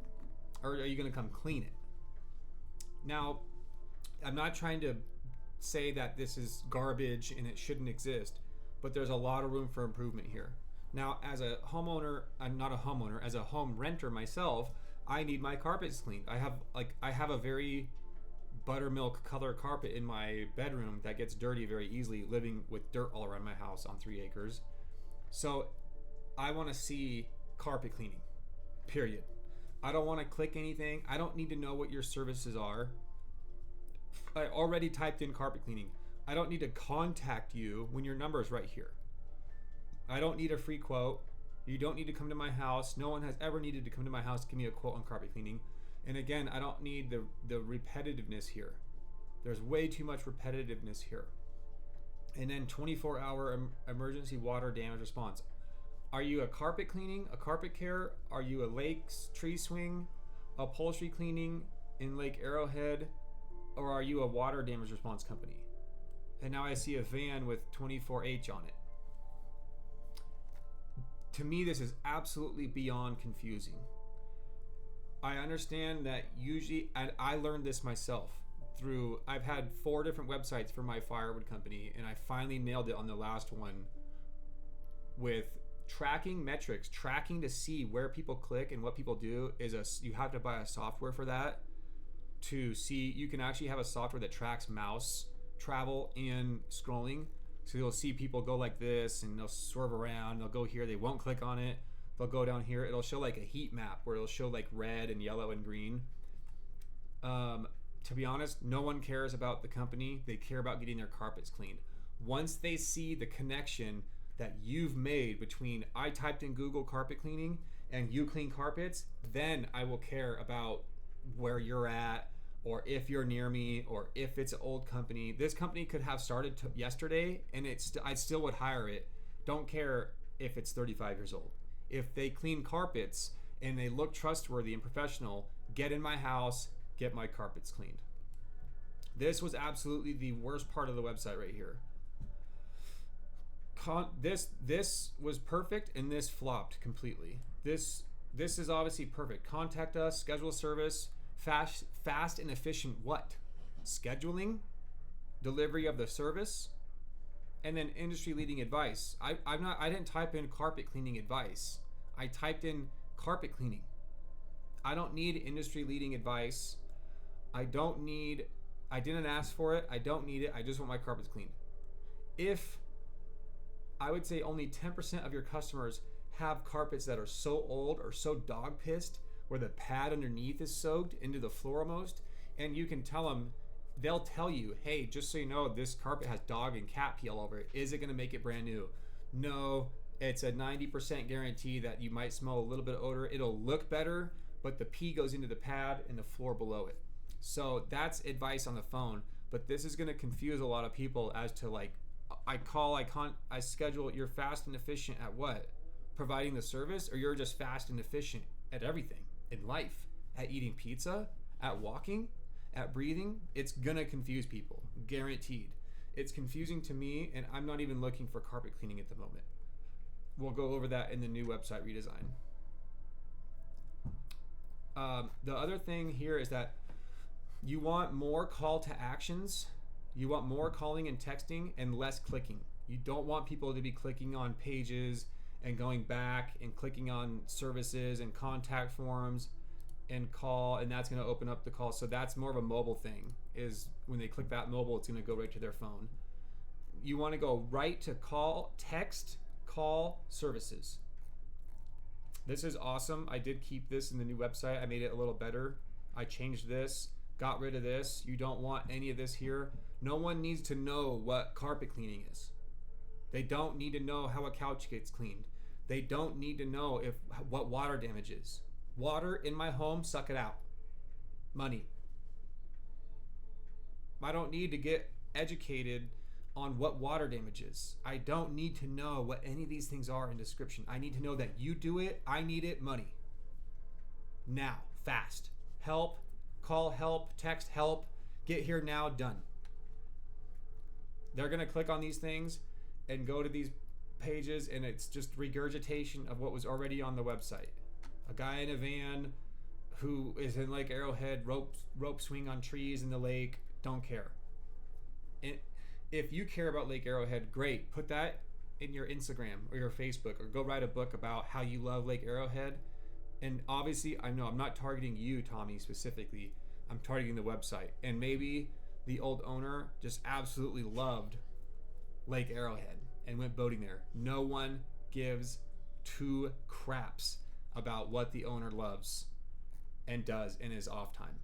or are you gonna come clean it? Now, I'm not trying to say that this is garbage and it shouldn't exist, but there's a lot of room for improvement here. Now, as a homeowner, I'm not a homeowner, as a home renter myself, I need my carpets cleaned. I have a very buttermilk color carpet in my bedroom that gets dirty very easily, living with dirt all around my house on 3 acres. So I want to see carpet cleaning, period. I don't want to click anything. I don't need to know what your services are. I already typed in carpet cleaning. I don't need to contact you when your number is right here. I don't need a free quote. You don't need to come to my house. No one has ever needed to come to my house to give me a quote on carpet cleaning. And again, I don't need the repetitiveness here. There's way too much repetitiveness here. And then 24-hour emergency water damage response. Are you a carpet cleaning, a carpet care? Are you a lakes tree swing, upholstery cleaning in Lake Arrowhead? Or are you a water damage response company? And now I see a van with 24H on it. To me, this is absolutely beyond confusing. I understand that usually, and I learned this myself through, I've had 4 different websites for my firewood company, and I finally nailed it on the last one with tracking metrics, tracking to see where people click and what people do you have to buy a software for that to see. You can actually have a software that tracks mouse travel and scrolling. So you'll see people go like this and they'll swerve around, they'll go here, they won't click on it, they'll go down here. It'll show like a heat map where it'll show like red and yellow and green. To be honest, no one cares about the company. They care about getting their carpets cleaned. Once they see the connection that you've made between I typed in Google carpet cleaning and you clean carpets, then I will care about where you're at, or if you're near me, or if it's an old company. This company could have started yesterday and I still would hire it. Don't care if it's 35 years old. If they clean carpets and they look trustworthy and professional, get in my house, get my carpets cleaned. This was absolutely the worst part of the website right here. This was perfect and this flopped completely. This is obviously perfect. Contact us, schedule service, fast and efficient what? Scheduling, delivery of the service, and then industry leading advice. I didn't type in carpet cleaning advice. I typed in carpet cleaning. I don't need industry leading advice. I didn't ask for it. I don't need it. I just want my carpets cleaned. If I would say only 10% of your customers have carpets that are so old or so dog pissed where the pad underneath is soaked into the floor almost, and you can tell them, they'll tell you, hey, just so you know, this carpet has dog and cat pee all over it. Is it going to make it brand new? No, it's a 90% guarantee that you might smell a little bit of odor. It'll look better, but the pee goes into the pad and the floor below it. So that's advice on the phone, but this is going to confuse a lot of people as to like, I schedule. You're fast and efficient at what? Providing the service, or you're just fast and efficient at everything in life, at eating pizza, at walking, at breathing. It's gonna confuse people, guaranteed. It's confusing to me, and I'm not even looking for carpet cleaning at the moment. We'll go over that in the new website redesign. The other thing here is that you want more call to actions. You want more calling and texting and less clicking. You don't want people to be clicking on pages and going back and clicking on services and contact forms and call, and that's going to open up the call. So that's more of a mobile thing, is when they click that mobile, it's going to go right to their phone. You want to go right to call, text, call, services. This is awesome. I did keep this in the new website. I made it a little better. I changed this, got rid of this. You don't want any of this here. No one needs to know what carpet cleaning is. They don't need to know how a couch gets cleaned. They don't need to know what water damage is. Water in my home, suck it out. Money. I don't need to get educated on what water damage is. I don't need to know what any of these things are in description. I need to know that you do it, I need it, money. Now, fast. Help, call help, text help, get here now, done. They're gonna click on these things and go to these pages, and it's just regurgitation of what was already on the website. A guy in a van who is in Lake Arrowhead, rope swing on trees in the lake, don't care. If you care about Lake Arrowhead, great. Put that in your Instagram or your Facebook, or go write a book about how you love Lake Arrowhead. And obviously, I know I'm not targeting you, Tommy, specifically. I'm targeting the website. And maybe the old owner just absolutely loved Lake Arrowhead and went boating there. No one gives two craps about what the owner loves and does in his off time.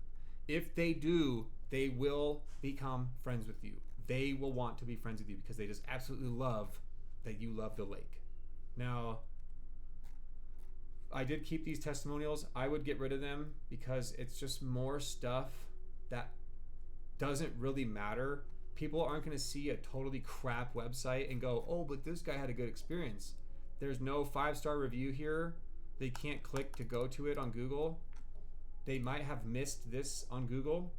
If they do, they will become friends with you. They will want to be friends with you because they just absolutely love that you love the lake. Now, I did keep these testimonials. I would get rid of them because it's just more stuff that doesn't really matter. People aren't going to see a totally crap website and go, oh, but this guy had a good experience. There's no 5-star review here. They can't click to go to it on Google. They might have missed this on Google.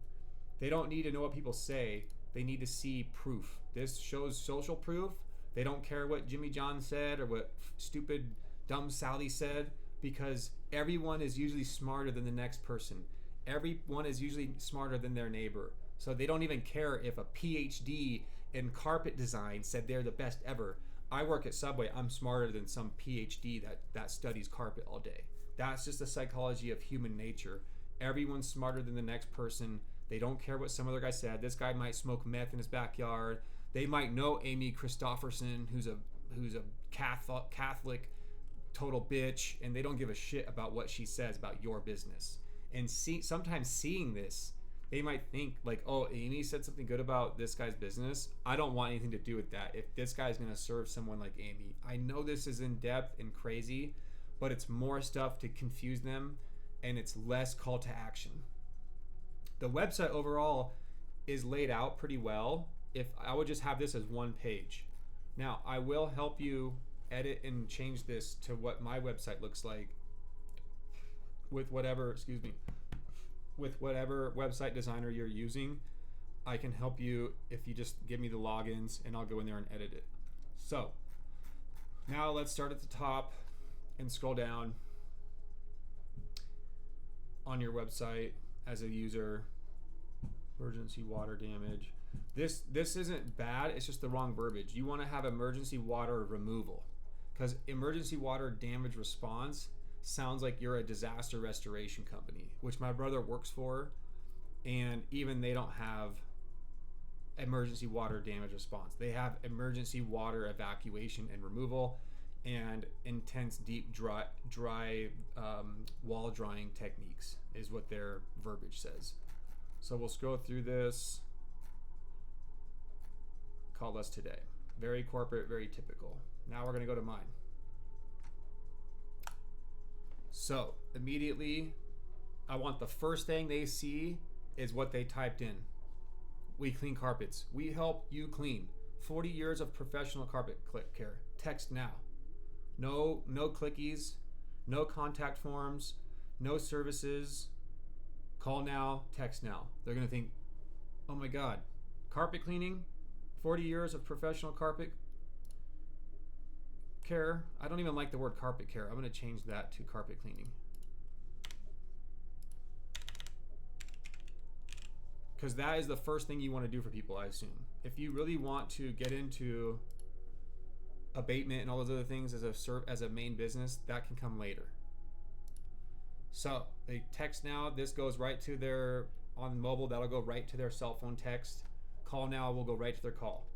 They don't need to know what people say. They need to see proof. This shows social proof. They don't care what Jimmy John said or what stupid dumb Sally said, because everyone is usually smarter than the next person. Everyone is usually smarter than their neighbor. So they don't even care if a PhD in carpet design said they're the best ever. I work at Subway. I'm smarter than some PhD that studies carpet all day. That's just the psychology of human nature. Everyone's smarter than the next person. They don't care what some other guy said. This guy might smoke meth in his backyard. They might know Amy Christopherson, who's a Catholic total bitch, and they don't give a shit about what she says about your business. And sometimes seeing this, they might think like, oh, Amy said something good about this guy's business. I don't want anything to do with that. If this guy's going to serve someone like Amy, I know this is in depth and crazy, but it's more stuff to confuse them, and it's less call to action. The website overall is laid out pretty well. If I would just have this as one page. Now, I will help you edit and change this to what my website looks like with whatever website designer you're using. I can help you if you just give me the logins, and I'll go in there and edit it. So now let's start at the top and scroll down on your website as a user. Emergency water damage. This isn't bad, it's just the wrong verbiage. You want to have emergency water removal, because emergency water damage response sounds like you're a disaster restoration company, which my brother works for, and even they don't have emergency water damage response. They have emergency water evacuation and removal and intense deep dry wall drying techniques is what their verbiage says. So we'll scroll through this. Call us today. Very corporate, very typical. Now we're going to go to mine. So immediately, I want the first thing they see is what they typed in. We clean carpets. We help you clean. 40 years of professional carpet care. Text now. No clickies, no contact forms, no services. Call now, text now. They're going to think, oh my God, carpet cleaning? 40 years of professional carpet care? I don't even like the word carpet care. I'm going to change that to carpet cleaning. Because that is the first thing you want to do for people, I assume. If you really want to get into abatement and all those other things as a main business, that can come later. So they text now. This goes right to their, on mobile, that'll go right to their cell phone text. Call now will go right to their call.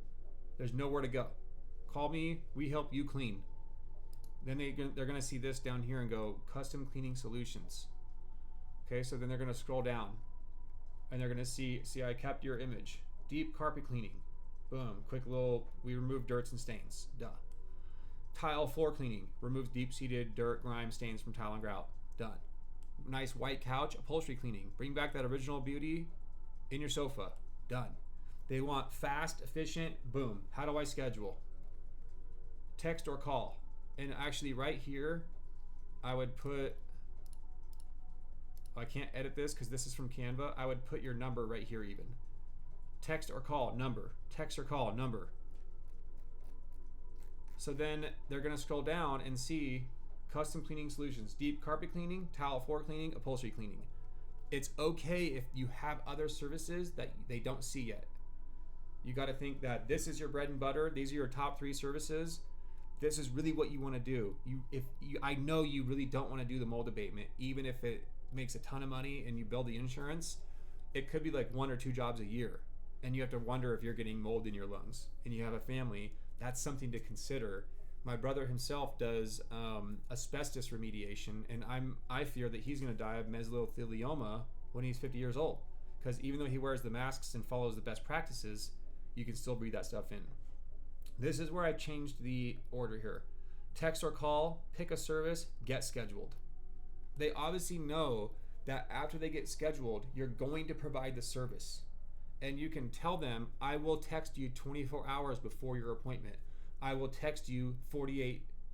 There's nowhere to go. Call me, we help you clean. Then they're going to see this down here and go, custom cleaning solutions. Okay, so then they're going to scroll down and they're going to see I kept your image. Deep carpet cleaning. Boom, quick little, we remove dirts and stains. Duh. Tile floor cleaning. Removes deep-seated dirt, grime, stains from tile and grout. Done. Nice white couch, upholstery cleaning. Bring back that original beauty in your sofa. Done. They want fast, efficient, boom. How do I schedule? Text or call. And actually right here, I would put, I can't edit this because this is from Canva. I would put your number right here even. Text or call, number. Text or call, number. So then they're going to scroll down and see custom cleaning solutions, deep carpet cleaning, tile floor cleaning, upholstery cleaning. It's okay if you have other services that they don't see yet. You got to think that this is your bread and butter. These are your top 3 services. This is really what you want to do. I know you really don't want to do the mold abatement, even if it makes a ton of money and you build the insurance. It could be like 1 or 2 jobs a year, and you have to wonder if you're getting mold in your lungs, and you have a family. That's something to consider. My brother himself does asbestos remediation, and I fear that he's going to die of mesothelioma when he's 50 years old, because even though he wears the masks and follows the best practices, you can still breathe that stuff in. This is where I changed the order here. Text or call, pick a service, get scheduled. They obviously know that after they get scheduled, you're going to provide the service. And you can tell them, I will text you 24 hours before your appointment. I will text you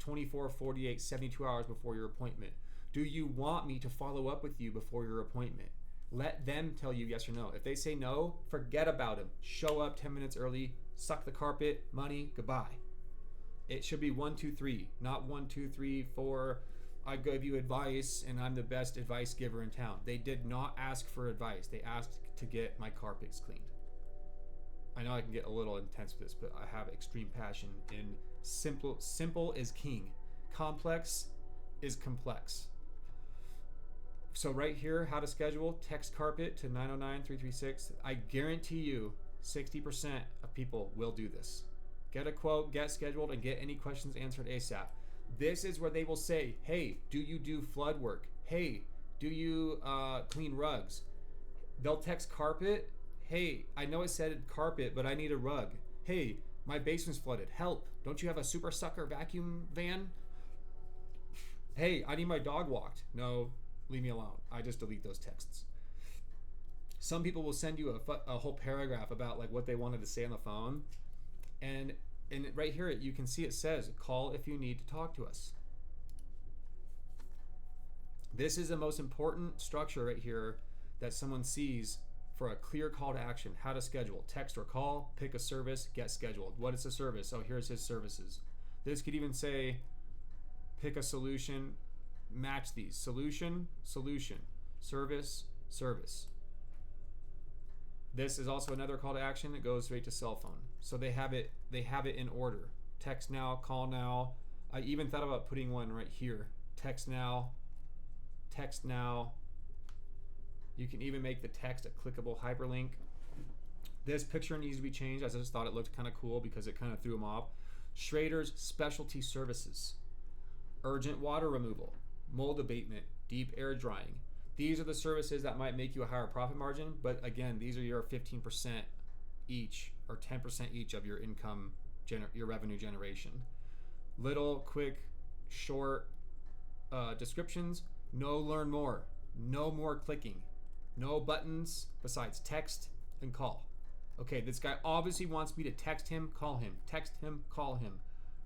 24, 48, 72 hours before your appointment. Do you want me to follow up with you before your appointment? Let them tell you yes or no. If they say no, forget about them. Show up 10 minutes early, suck the carpet, money, goodbye. It should be 1, 2, 3, not 1, 2, 3, 4. I give you advice and I'm the best advice giver in town. They did not ask for advice. They asked to get my carpets cleaned. I know I can get a little intense with this, but I have extreme passion in simple is king. Complex is complex. So right here, how to schedule, text carpet to 909-336. I guarantee you 60% of people will do this. Get a quote, get scheduled, and get any questions answered ASAP. This is where they will say, hey, do you do flood work? Hey, do you clean rugs? They'll text carpet. Hey, I know it said carpet, but I need a rug. Hey, my basement's flooded. Help. Don't you have a super sucker vacuum van? Hey, I need my dog walked. No, leave me alone. I just delete those texts. Some people will send you a whole paragraph about like what they wanted to say on the phone. And right here, you can see it says, call if you need to talk to us. This is the most important structure right here that someone sees for a clear call to action. How to schedule, text or call, pick a service, get scheduled. What is a service? Oh, here's his services. This could even say, pick a solution, match these. Solution, solution, service, service. This is also another call to action. It goes straight to cell phone. So they have it in order. Text now, call now. I even thought about putting one right here. Text now, text now. You can even make the text a clickable hyperlink. This picture needs to be changed. I just thought it looked kind of cool because it kind of threw them off. Schrader's specialty services. Urgent water removal, mold abatement, deep air drying. These are the services that might make you a higher profit margin, but again, these are your 15% each or 10% each of your income, your revenue generation. Little, quick, short descriptions. No learn more. No more clicking. No buttons besides text and call. Okay, this guy obviously wants me to text him, call him. Text him, call him.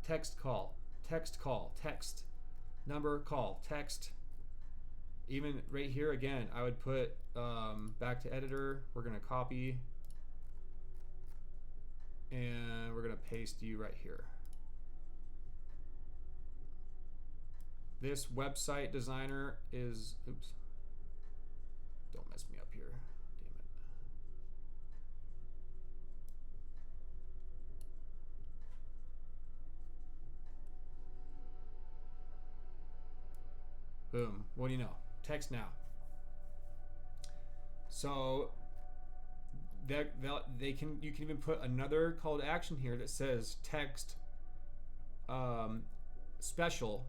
Text, call. Text, call. Text. Number, call. Text. Even right here again, I would put back to editor. We're gonna copy and we're gonna paste you right here. This website designer is, oops, don't mess me up here, damn it. Boom, what do you know? Text now. So you can even put another call to action here that says text special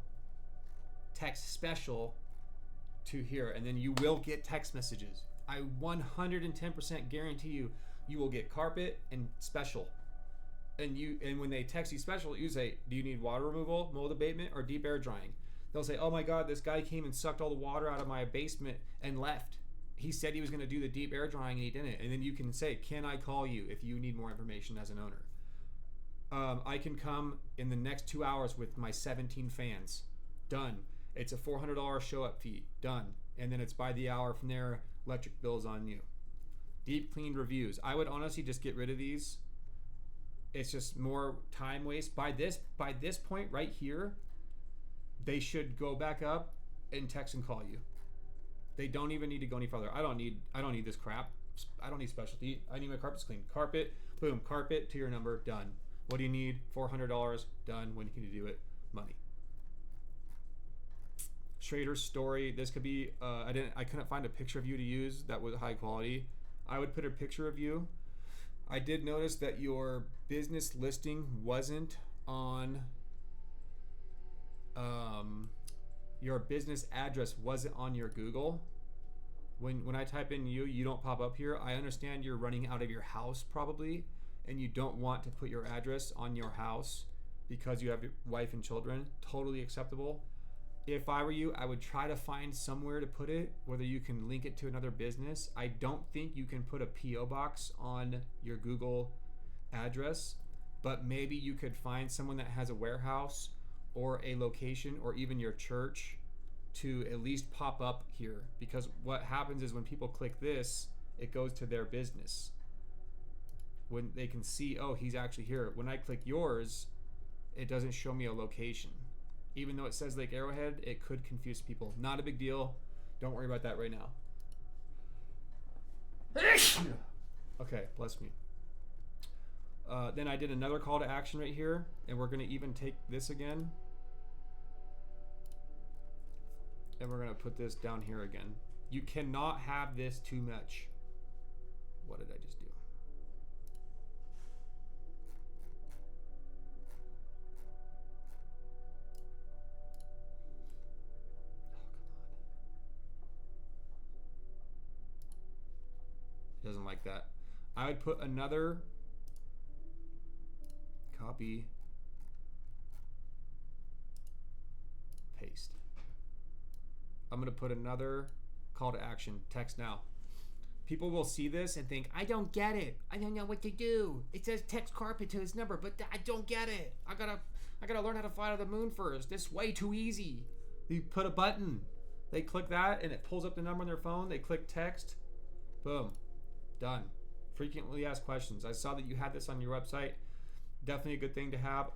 to here, and then you will get text messages. I 110% guarantee you will get carpet and special. And when they text you special, you say, do you need water removal, mold abatement, or deep air drying? They'll say, oh my God, this guy came and sucked all the water out of my basement and left. He said he was going to do the deep air drying and he didn't. And then you can say, can I call you if you need more information as an owner? I can come in the next 2 hours with my 17 fans. Done. It's a $400 show up fee. Done. And then it's by the hour from there. Electric bills on you. Deep clean reviews. I would honestly just get rid of these. It's just more time waste. By this point right here, they should go back up and text and call you. They don't even need to go any further. I don't need this crap. I don't need specialty. I need my carpets clean. Carpet, boom, carpet to your number, done. What do you need? $400, done. When can you do it? Money. Schrader's story. This could be. I couldn't find a picture of you to use that was high quality. I would put a picture of you. I did notice that your business listing wasn't on. Your business address wasn't on your Google. When I type in you don't pop up here. I understand you're running out of your house probably, and you don't want to put your address on your house because you have your wife and children. Totally acceptable. If I were you, I would try to find somewhere to put it, whether you can link it to another business. I don't think you can put a P.O. box on your Google address, but maybe you could find someone that has a warehouse or a location or even your church to at least pop up here. Because what happens is when people click this, it goes to their business. When they can see, oh, he's actually here. When I click yours, it doesn't show me a location. Even though it says Lake Arrowhead, it could confuse people. Not a big deal. Don't worry about that right now. Okay, bless me. Then I did another call to action right here, and we're going to even take this again. And we're going to put this down here again. You cannot have this too much. What did I just do? Doesn't like that. I would put another copy, paste. I'm going to put another call to action, text now. People will see this and think, I don't get it. I don't know what to do. It says text carpet to this number, but I don't get it. I gotta learn how to fly to the moon first. This is way too easy. You put a button. They click that and it pulls up the number on their phone. They click text. Boom. Done. Frequently asked questions. I saw that you had this on your website. Definitely a good thing to have.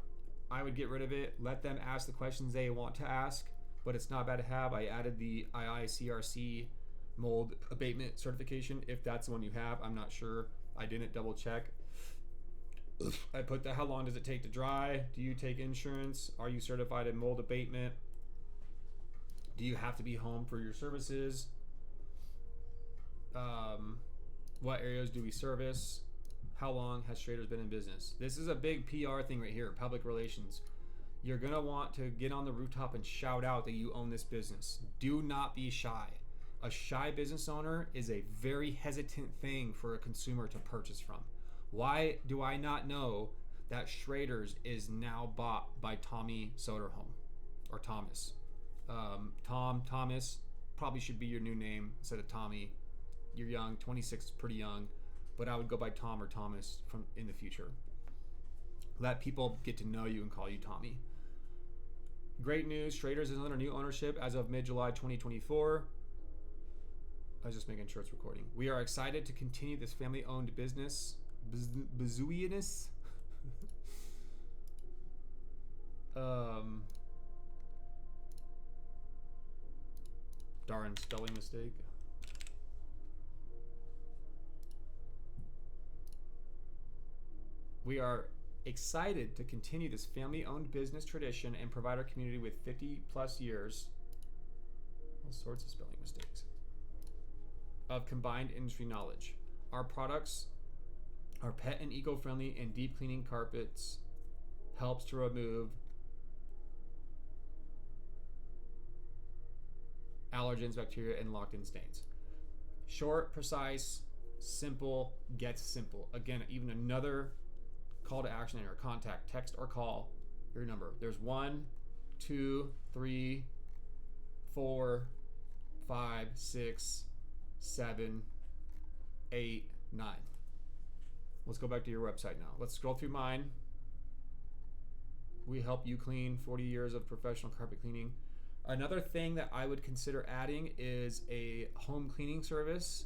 I would get rid of it. Let them ask the questions they want to ask, but it's not bad to have. I added the IICRC mold abatement certification. If that's the one you have, I'm not sure. I didn't double check. I put how long does it take to dry? Do you take insurance? Are you certified in mold abatement? Do you have to be home for your services? What areas do we service? How long has Schrader's been in business? This is a big PR thing right here, public relations. You're gonna want to get on the rooftop and shout out that you own this business. Do not be shy. A shy business owner is a very hesitant thing for a consumer to purchase from. Why do I not know that Schrader's is now bought by Tommy Soderholm or Thomas? Thomas probably should be your new name instead of Tommy. You're young, 26 is pretty young, but I would go by Tom or Thomas from in the future. Let people get to know you and call you Tommy. Great news, Schrader's is under new ownership as of mid-July 2024. I was just making sure it's recording. We are excited to continue this family-owned business. Bazooianus. Darn spelling mistake. We are excited to continue this family-owned business tradition and provide our community with 50 plus years, all sorts of spelling mistakes, of combined industry knowledge. Our products are pet and eco-friendly, and deep cleaning carpets helps to remove allergens, bacteria, and locked-in stains. Short, precise, simple, gets simple. Again, even another call to action in your contact, text or call your number. There's 1, 2, 3, 4, 5, 6, 7, 8, 9. Let's go back to your website now. Let's scroll through mine. We help you clean, 40 years of professional carpet cleaning. Another thing that I would consider adding is a home cleaning service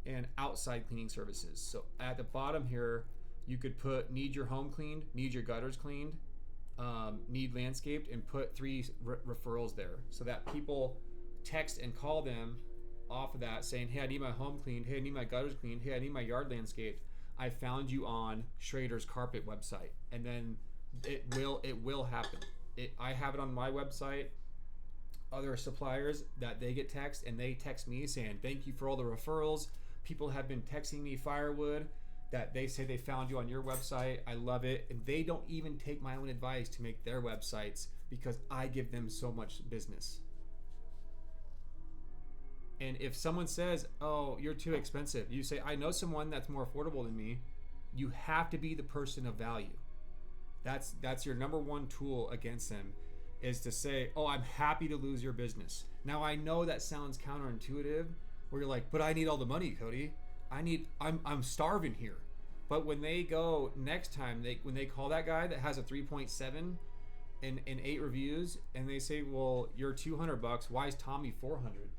and outside cleaning services. So at the bottom here, you could put need your home cleaned, need your gutters cleaned, need landscaped, and put 3 referrals there so that people text and call them off of that saying, hey, I need my home cleaned. Hey, I need my gutters cleaned. Hey, I need my yard landscaped. I found you on Schrader's Carpet website. And then it will happen. I have it on my website. Other suppliers that they get text and they text me saying, thank you for all the referrals. People have been texting me firewood that they say they found you on your website. I love it. And they don't even take my own advice to make their websites because I give them so much business. And if someone says, "Oh, you're too expensive," you say, "I know someone that's more affordable than me." You have to be the person of value. That's your number one tool against them, is to say, "Oh, I'm happy to lose your business." Now I know that sounds counterintuitive, where you're like, "But I need all the money, Cody. I'm starving here." But when they go next time, when they call that guy that has a 3.7 and 8 reviews, and they say, "Well, you're $200. Why is Tommy 400?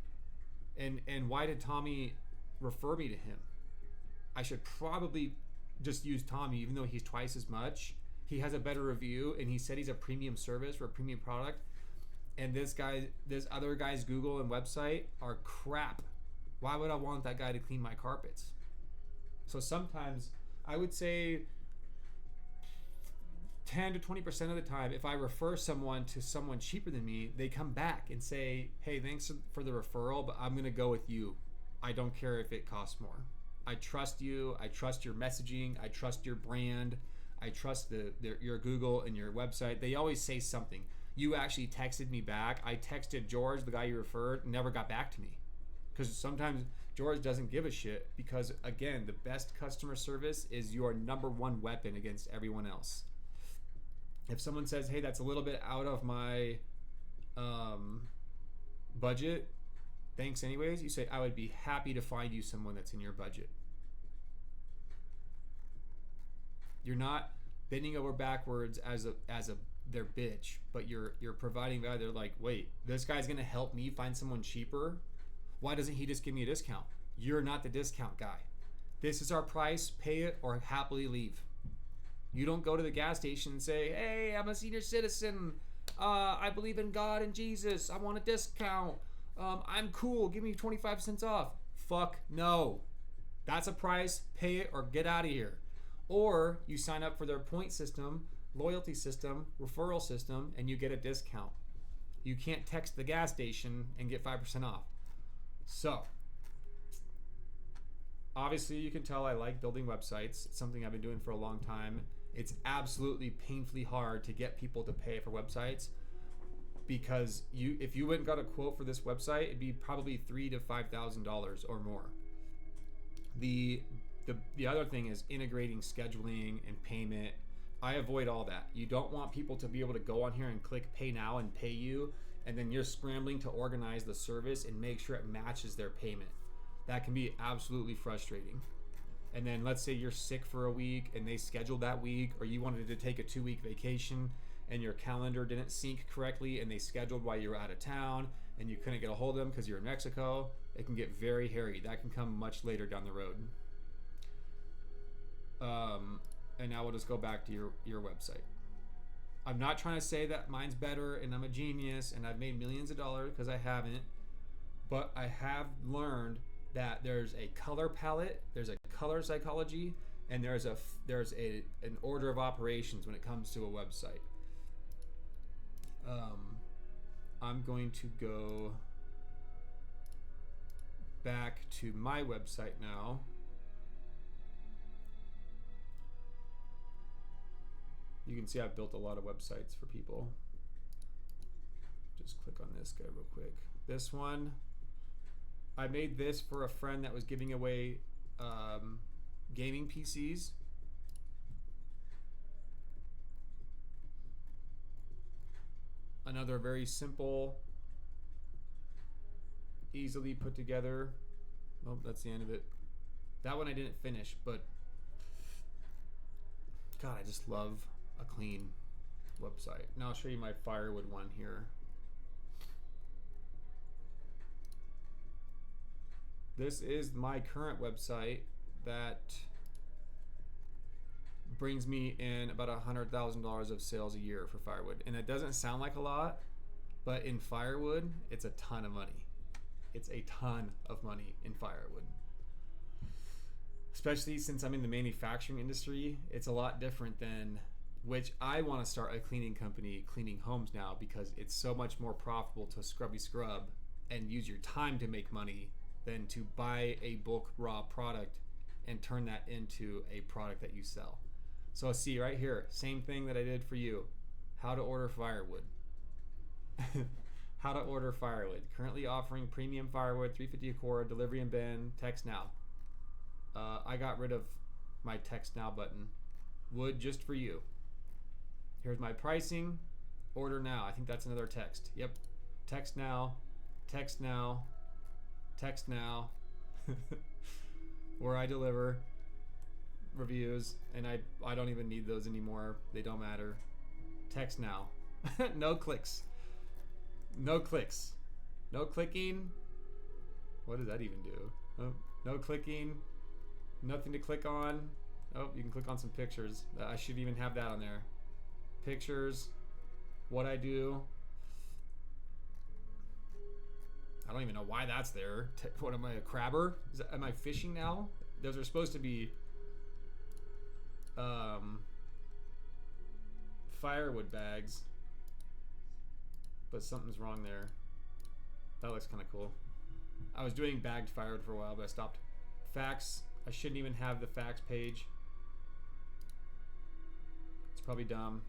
And why did Tommy refer me to him? I should probably just use Tommy, even though he's twice as much. He has a better review, and he said he's a premium service or a premium product. And this other guy's Google and website are crap. Why would I want that guy to clean my carpets?" So sometimes I would say 10 to 20% of the time, if I refer someone to someone cheaper than me, they come back and say, "Hey, thanks for the referral, but I'm going to go with you. I don't care if it costs more. I trust you. I trust your messaging. I trust your brand. I trust your Google and your website." They always say something. "You actually texted me back. I texted George, the guy you referred, never got back to me." Because sometimes George doesn't give a shit, because, again, the best customer service is your number one weapon against everyone else. If someone says, "Hey, that's a little bit out of my budget, thanks anyways," you say, "I would be happy to find you someone that's in your budget." You're not bending over backwards as their bitch, but you're providing value. They're like, "Wait, this guy's gonna help me find someone cheaper? Why doesn't he just give me a discount?" You're not the discount guy. This is our price. Pay it or happily leave. You don't go to the gas station and say, "Hey, I'm a senior citizen. I believe in God and Jesus. I want a discount. I'm cool. Give me 25 cents off." Fuck no. That's a price. Pay it or get out of here. Or you sign up for their point system, loyalty system, referral system, and you get a discount. You can't text the gas station and get 5% off. So, obviously you can tell I like building websites. It's something I've been doing for a long time. It's absolutely painfully hard to get people to pay for websites, because if you went and got a quote for this website, it'd be probably $3,000 to $5,000 or more. The other thing is integrating scheduling and payment. I avoid all that. You don't want people to be able to go on here and click pay now and pay you, and then you're scrambling to organize the service and make sure it matches their payment. That can be absolutely frustrating. And then let's say you're sick for a week and they scheduled that week, or you wanted to take a 2-week vacation and your calendar didn't sync correctly and they scheduled while you were out of town and you couldn't get a hold of them because you're in Mexico. It can get very hairy. That can come much later down the road. And now we'll just go back to your website. I'm not trying to say that mine's better and I'm a genius and I've made millions of dollars, because I haven't. But I have learned that there's a color palette, there's a color psychology, and there's an order of operations when it comes to a website. I'm going to go back to my website now. You can see I've built a lot of websites for people. Just click on this guy real quick. This one, I made this for a friend that was giving away gaming PCs. Another very simple, easily put together. Oh, that's the end of it. That one I didn't finish, but God, I just love a clean website. Now I'll show you my firewood one here. This is my current website that brings me in about $100,000 of sales a year for firewood. And it doesn't sound like a lot, but in firewood, it's a ton of money. It's a ton of money in firewood. Especially since I'm in the manufacturing industry, it's a lot different than, which I want to start a cleaning company cleaning homes now, because it's so much more profitable to scrubby scrub and use your time to make money than to buy a bulk raw product and turn that into a product that you sell. So see right here, same thing that I did for you. How to order firewood. How to order firewood. Currently offering premium firewood, $3.50 a cord, delivery and bin. Text now. I got rid of my text now button. Wood just for you. Here's my pricing. Order now. I think that's another text. Yep. Text now. Text now. Text now. Where I deliver reviews, and I don't even need those anymore. They don't matter. Text now. No clicks. No clicks. No clicking. What does that even do? Oh, no clicking. Nothing to click on. Oh, you can click on some pictures. I should even have that on there. Pictures. What I do. I don't even know why that's there. What am I, a crabber? Am I fishing now? Those are supposed to be firewood bags, but something's wrong there. That looks kind of cool. I was doing bagged firewood for a while, but I stopped. Facts. I shouldn't even have the facts page. It's probably dumb.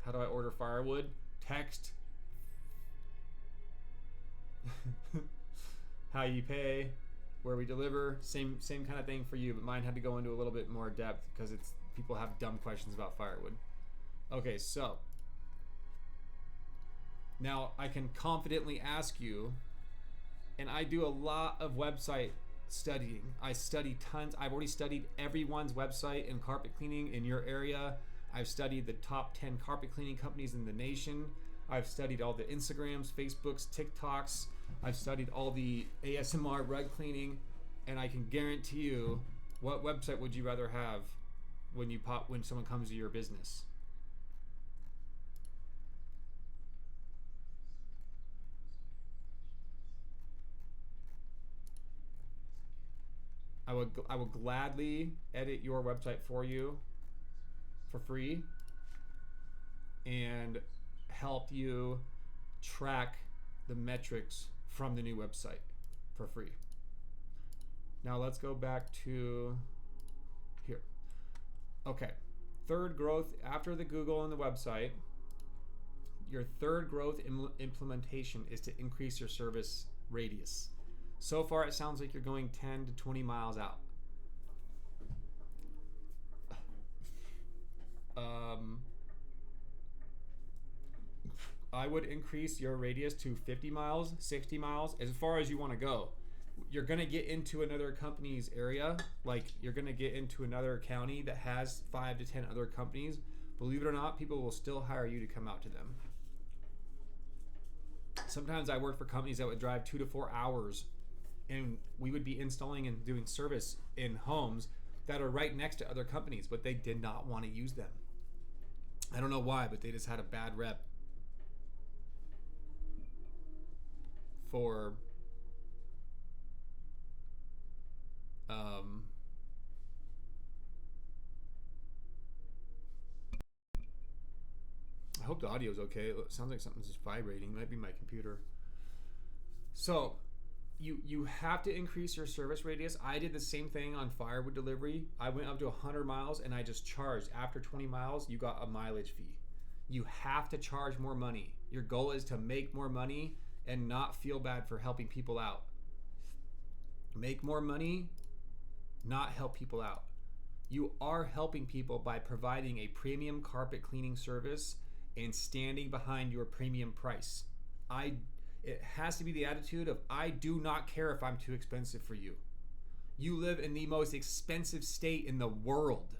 How do I order firewood? Text. How you pay, where we deliver, same kind of thing for you, but mine had to go into a little bit more depth because it's people have dumb questions about firewood. Okay, so now I can confidently ask you, and I do a lot of website studying. I study tons. I've already studied everyone's website in carpet cleaning in your area. I've studied the top 10 carpet cleaning companies in the nation. I've studied all the Instagrams, Facebooks, TikToks. I've studied all the ASMR rug cleaning, and I can guarantee you, what website would you rather have when someone comes to your business? I will gladly edit your website for you for free and help you track the metrics from the new website for free. Now let's go back to here. Okay, third growth after the Google and the website. Your third growth implementation is to increase your service radius. So far it sounds like you're going 10 to 20 miles out. I would increase your radius to 50 miles, 60 miles, as far as you want to go. You're going to get into another company's area, like you're going to get into another county that has 5 to 10 other companies. Believe it or not, people will still hire you to come out to them. Sometimes I worked for companies that would drive 2 to 4 hours, and we would be installing and doing service in homes that are right next to other companies, but they did not want to use them. I don't know why, but they just had a bad rep for I hope the audio is okay. It sounds like something's just vibrating. It might be my computer. So you have to increase your service radius. I did the same thing on firewood delivery. I went up to 100 miles and I just charged. After 20 miles, you got a mileage fee. You have to charge more money. Your goal is to make more money and not feel bad for helping people out. Make more money, not help people out. You are helping people by providing a premium carpet cleaning service and standing behind your premium price. It has to be the attitude of, I do not care if I'm too expensive for you. You live in the most expensive state in the world.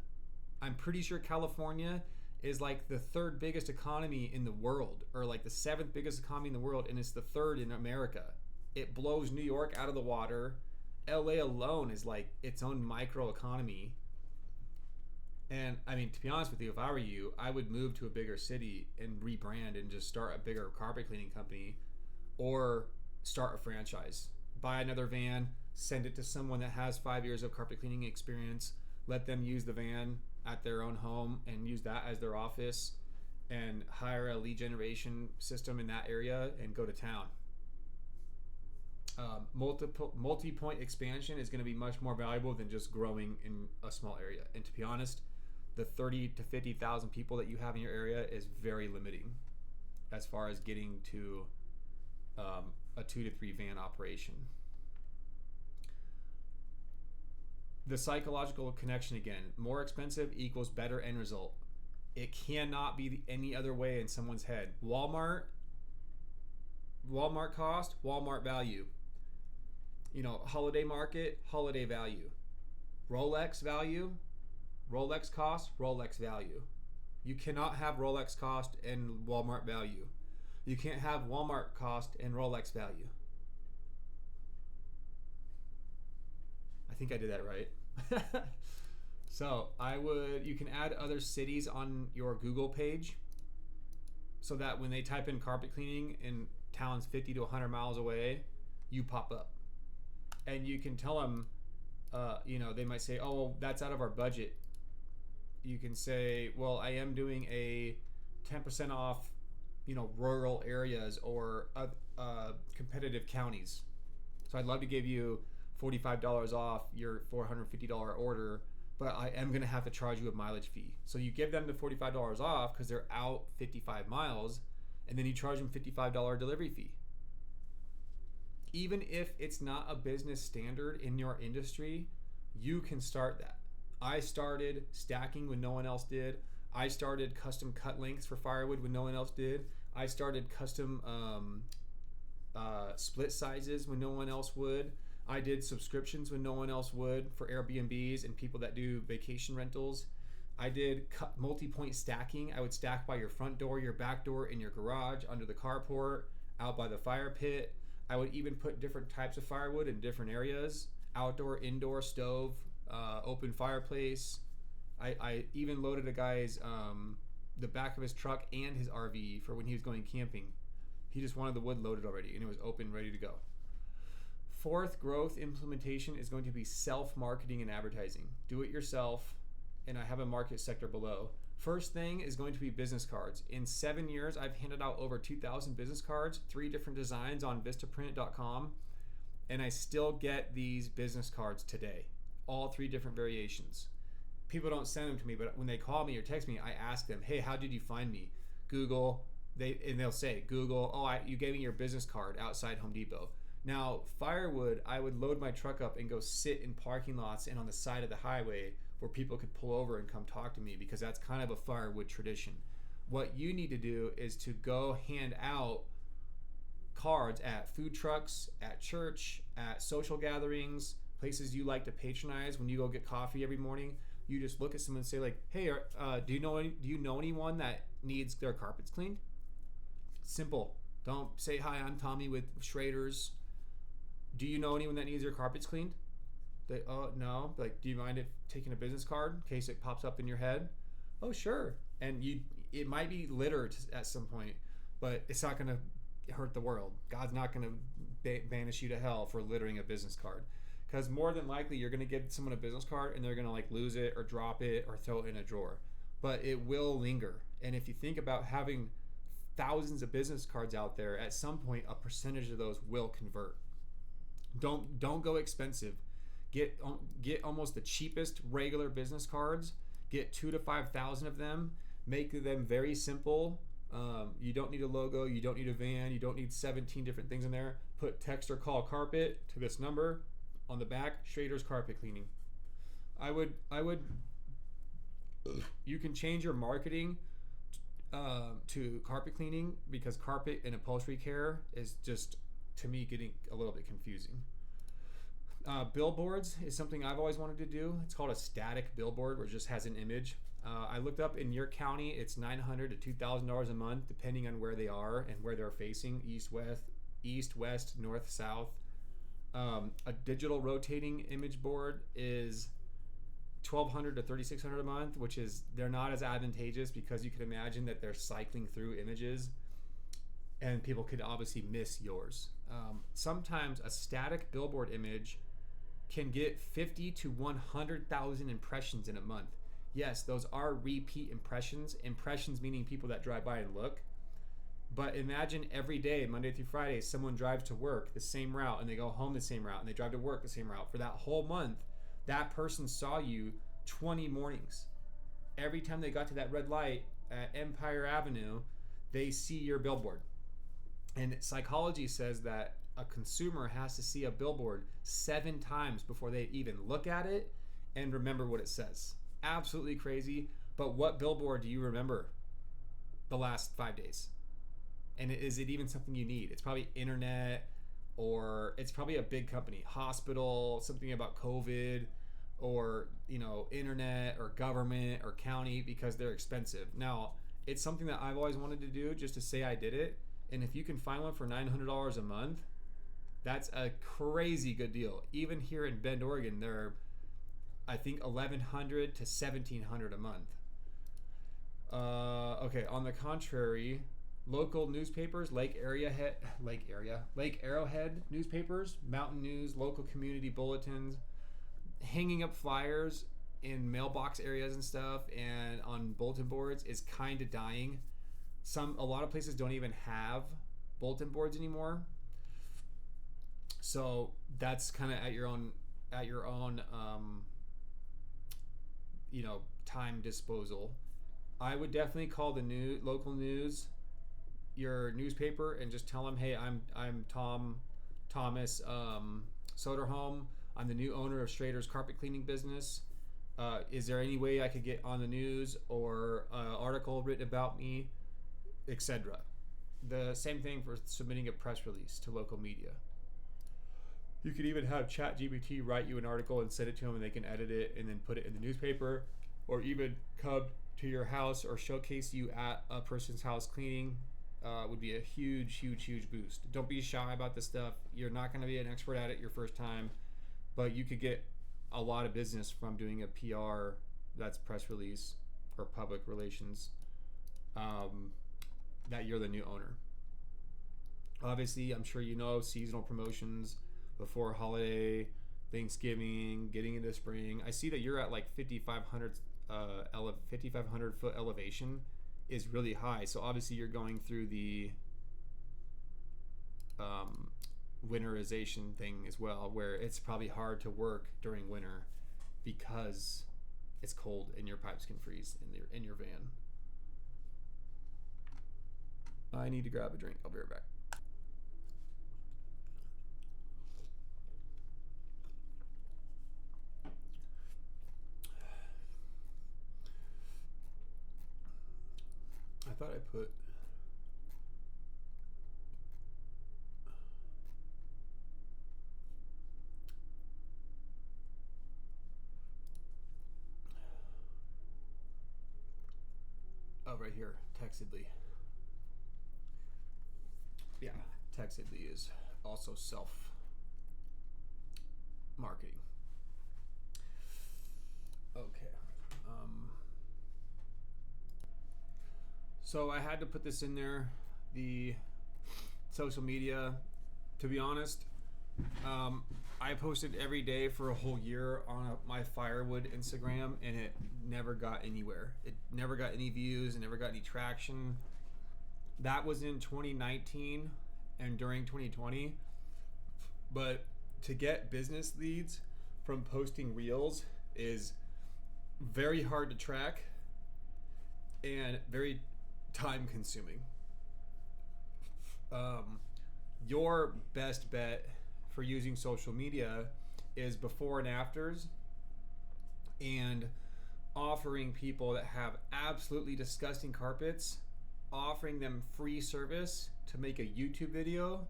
I'm pretty sure California is like the 3rd biggest economy in the world, or like the 7th biggest economy in the world, and it's the 3rd in America. It blows New York out of the water. LA alone is like its own micro economy. And I mean, to be honest with you, if I were you, I would move to a bigger city and rebrand and just start a bigger carpet cleaning company, or start a franchise. Buy another van, send it to someone that has 5 years of carpet cleaning experience, let them use the van at their own home and use that as their office, and hire a lead generation system in that area and go to town. Multi-point expansion is going to be much more valuable than just growing in a small area. And to be honest, the 30 to 50,000 people that you have in your area is very limiting as far as getting to a 2 to 3 van operation. The psychological connection again, more expensive equals better end result. It cannot be any other way in someone's head. Walmart cost, Walmart value. Holiday market, holiday value. Rolex value, Rolex cost, Rolex value. You cannot have Rolex cost and Walmart value. You can't have Walmart cost and Rolex value. I think I did that right. So you can add other cities on your Google page so that when they type in carpet cleaning in towns 50 to 100 miles away, you pop up. And you can tell them, they might say, oh, that's out of our budget. You can say, well, I am doing a 10% off, rural areas or competitive counties. So I'd love to give you $45 off your $450 order, but I am going to have to charge you a mileage fee. So you give them the $45 off because they're out 55 miles, and then you charge them $55 delivery fee. Even if it's not a business standard in your industry, you can start that. I started stacking when no one else did. I started custom cut lengths for firewood when no one else did. I started custom split sizes when no one else would. I did subscriptions when no one else would for Airbnbs and people that do vacation rentals. I did multi-point stacking. I would stack by your front door, your back door, in your garage, under the carport, out by the fire pit. I would even put different types of firewood in different areas: outdoor, indoor, stove, open fireplace. I even loaded a guy's the back of his truck and his RV for when he was going camping. He just wanted the wood loaded already, and it was open, ready to go. Fourth growth implementation is going to be self-marketing and advertising. Do it yourself, and I have a market sector below. First thing is going to be business cards. In 7 years, I've handed out over 2,000 business cards, 3 different designs on vistaprint.com, and I still get these business cards today, all 3 different variations. People don't send them to me, but when they call me or text me, I ask them, hey, how did you find me? Google. They'll say, Google, you gave me your business card outside Home Depot. Now, firewood, I would load my truck up and go sit in parking lots and on the side of the highway where people could pull over and come talk to me, because that's kind of a firewood tradition. What you need to do is to go hand out cards at food trucks, at church, at social gatherings, places you like to patronize. When you go get coffee every morning, you just look at someone and say, like, hey, do you know anyone that needs their carpets cleaned? Simple. Don't say, hi, I'm Tommy with Schrader's. Do you know anyone that needs their carpets cleaned? They, oh, no. Like, do you mind taking a business card in case it pops up in your head? Oh, sure. And it might be littered at some point, but it's not going to hurt the world. God's not going to banish you to hell for littering a business card, because more than likely you're going to give someone a business card and they're going to like lose it or drop it or throw it in a drawer, but it will linger. And if you think about having thousands of business cards out there, at some point a percentage of those will convert. Don't go expensive. Get almost the cheapest regular business cards. Get 2,000 to 5,000 of them. Make them very simple. You don't need a logo. You don't need a van. You don't need 17 different things in there. Put text or call carpet to this number. On the back, Schrader's Carpet Cleaning. You can change your marketing to carpet cleaning, because carpet and upholstery care is just, to me, getting a little bit confusing. Billboards is something I've always wanted to do. It's called a static billboard, where it just has an image. I looked up in your county, it's $900 to $2,000 a month, depending on where they are and where they're facing: east, west, north, south. A digital rotating image board is $1,200 to $3,600 a month, which is, they're not as advantageous, because you can imagine that they're cycling through images and people could obviously miss yours. Sometimes a static billboard image can get 50 to 100,000 impressions in a month. Yes, those are repeat impressions meaning people that drive by and look. But imagine every day, Monday through Friday, someone drives to work the same route and they go home the same route and they drive to work the same route. For that whole month, that person saw you 20 mornings. Every time they got to that red light at Empire Avenue, they see your billboard. And psychology says that a consumer has to see a billboard 7 times before they even look at it and remember what it says. Absolutely crazy. But what billboard do you remember the last 5 days? And is it even something you need? It's probably internet, or it's probably a big company, hospital, something about COVID, or internet or government or county, because they're expensive. Now, it's something that I've always wanted to do, just to say I did it. And if you can find one for $900 a month, that's a crazy good deal. Even here in Bend, Oregon, they're, I think, $1,100 to $1,700 a month. Okay, on the contrary, local newspapers, Lake Arrowhead newspapers, Mountain News, local community bulletins, hanging up flyers in mailbox areas and stuff, and on bulletin boards is kind of dying. A lot of places don't even have bulletin boards anymore. So that's kind of at your own time disposal. I would definitely call the local news, your newspaper, and just tell them, hey, I'm Thomas Soderholm. I'm the new owner of Schrader's carpet cleaning business. Is there any way I could get on the news or an article written about me, etc. The same thing for submitting a press release to local media. You could even have ChatGPT write you an article and send it to them, and they can edit it and then put it in the newspaper, or even come to your house or showcase you at a person's house cleaning. Would be a huge boost. Don't be shy about this stuff. You're not going to be an expert at it your first time, but you could get a lot of business from doing a PR, that's press release or public relations, that you're the new owner. Obviously, I'm sure seasonal promotions before holiday, Thanksgiving, getting into spring. I see that you're at like 5,500 foot elevation is really high. So obviously you're going through the winterization thing as well, where it's probably hard to work during winter because it's cold and your pipes can freeze in your van. I need to grab a drink. I'll be right back. I thought I put right here, Textedly. Yeah, Textedly is also self-marketing. Okay. So I had to put this in there, the social media. To be honest, I posted every day for a whole year on my firewood Instagram, and it never got anywhere. It never got any views, it never got any traction. That was in 2019 and during 2020. But to get business leads from posting reels is very hard to track and very time consuming. Your best bet for using social media is before and afters, and offering people that have absolutely disgusting carpets, offering them free service to make a YouTube video,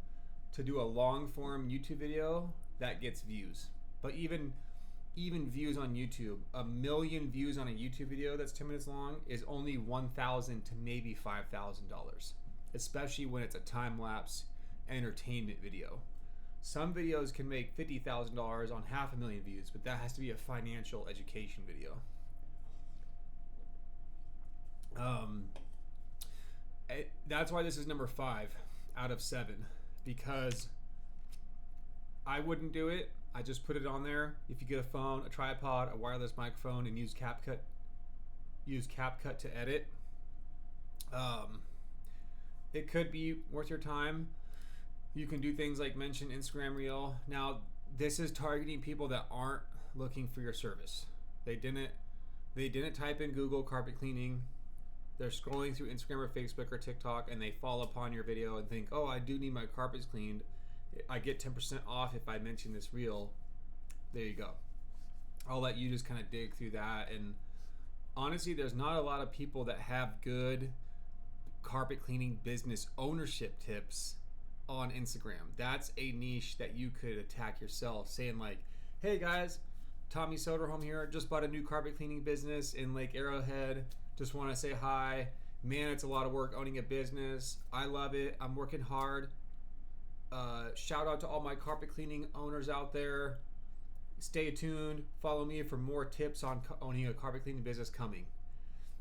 to do a long form YouTube video that gets views. But even views on YouTube, 1 million views on a YouTube video that's 10 minutes long is only $1,000 to maybe $5,000, especially when it's a time-lapse entertainment video. Some videos can make $50,000 on 500,000 views, but that has to be a financial education video. That's why this is number 5 out of 7, because I wouldn't do it. I just put it on there. If you get a phone, a tripod, a wireless microphone, and use CapCut to edit, it could be worth your time. You can do things like mention Instagram Reel. Now, this is targeting people that aren't looking for your service. They didn't type in Google carpet cleaning. they're scrolling through Instagram or Facebook or TikTok and they fall upon your video and think, oh, I do need my carpets cleaned. I get 10% off if I mention this reel. There you go. I'll let you just kind of dig through that. And honestly, there's not a lot of people that have good carpet cleaning business ownership tips on Instagram. That's a niche that you could attack yourself, saying like, hey guys, Tommy Soderholm here, just bought a new carpet cleaning business in Lake Arrowhead. Just want to say hi. Man, it's a lot of work owning a business. I love it. I'm working hard. Shout out to all my carpet cleaning owners out there. Stay tuned. Follow me for more tips on owning a carpet cleaning business coming.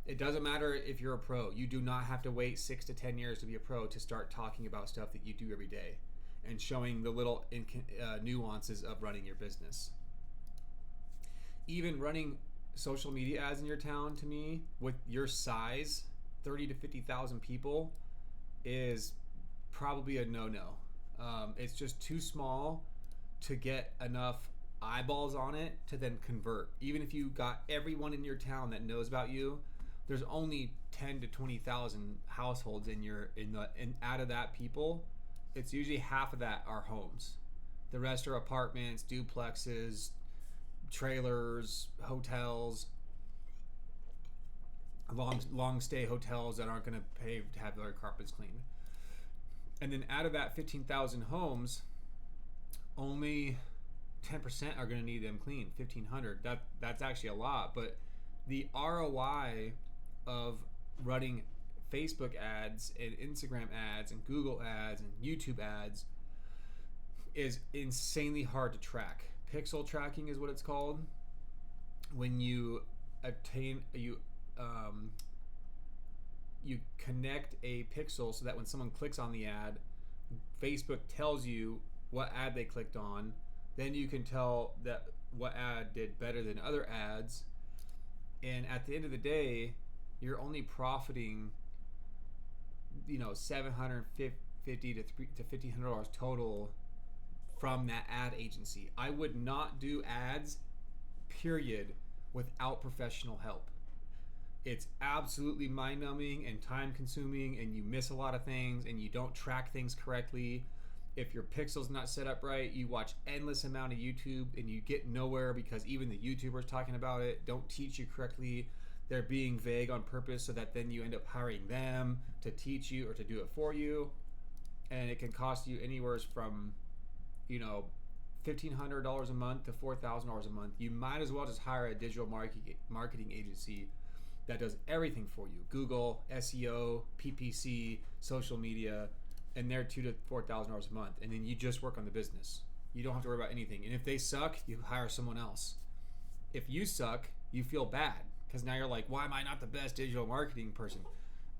It doesn't matter if you're a pro. You do not have to wait 6 to 10 years to be a pro to start talking about stuff that you do every day and showing the little nuances of running your business. Even running social media ads in your town, to me, with your size, 30 to 50,000 people, is probably a no-no. It's just too small to get enough eyeballs on it to then convert. Even if you got everyone in your town that knows about you, there's only 10 to 20,000 households and out of that people, it's usually half of that are homes. The rest are apartments, duplexes, trailers, hotels, long stay hotels that aren't going to pay to have their carpets cleaned. And then out of that 15,000 homes, only 10% are going to need them cleaned. 1,500. That's actually a lot, but the ROI of running Facebook ads and Instagram ads and Google ads and YouTube ads is insanely hard to track. Pixel tracking is what it's called. When you you connect a pixel so that when someone clicks on the ad, Facebook tells you what ad they clicked on. Then you can tell that what ad did better than other ads. And at the end of the day, you're only profiting, $750 to $1,500 total from that ad agency. I would not do ads, period, without professional help. It's absolutely mind-numbing and time-consuming, and you miss a lot of things, and you don't track things correctly. If your pixel's not set up right, you watch endless amount of YouTube, and you get nowhere because even the YouTubers talking about it don't teach you correctly. They're being vague on purpose so that then you end up hiring them to teach you or to do it for you, and it can cost you anywhere from $1,500 a month to $4,000 a month. You might as well just hire a digital marketing agency that does everything for you. Google, SEO, PPC, social media, and they're $2,000 to $4,000 a month. And then you just work on the business. You don't have to worry about anything. And if they suck, you hire someone else. If you suck, you feel bad because now you're like, why am I not the best digital marketing person?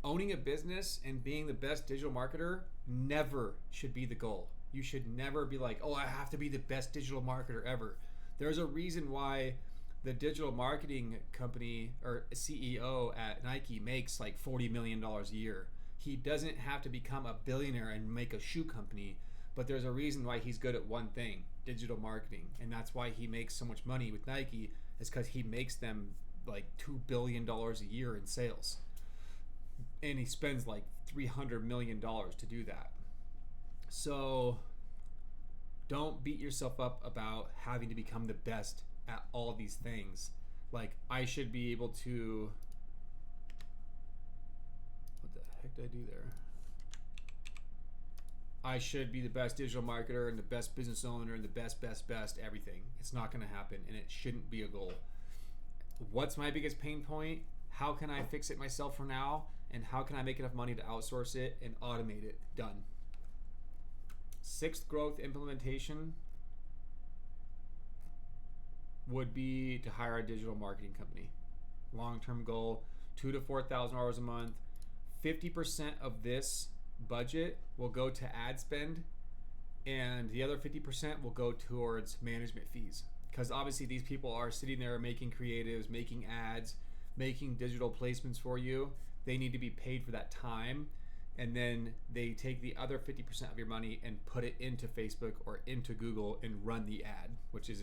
Owning a business and being the best digital marketer never should be the goal. You should never be like, oh, I have to be the best digital marketer ever. There's a reason why the digital marketing company or CEO at Nike makes like $40 million a year. He doesn't have to become a billionaire and make a shoe company, but there's a reason why he's good at one thing, digital marketing. And that's why he makes so much money with Nike, is because he makes them like $2 billion a year in sales. And he spends like $300 million to do that. So don't beat yourself up about having to become the best at all these things. Like, I should be able to, what the heck did I do there? I should be the best digital marketer and the best business owner and the best everything. It's not going to happen, and it shouldn't be a goal. What's my biggest pain point? How can I fix it myself for now? And how can I make enough money to outsource it and automate it? Done. Sixth growth implementation would be to hire a digital marketing company. Long-term goal, $2,000 to $4,000 a month. 50% of this budget will go to ad spend, and the other 50% will go towards management fees. Because obviously these people are sitting there making creatives, making ads, making digital placements for you. They need to be paid for that time. And then they take the other 50% of your money and put it into Facebook or into Google and run the ad, which is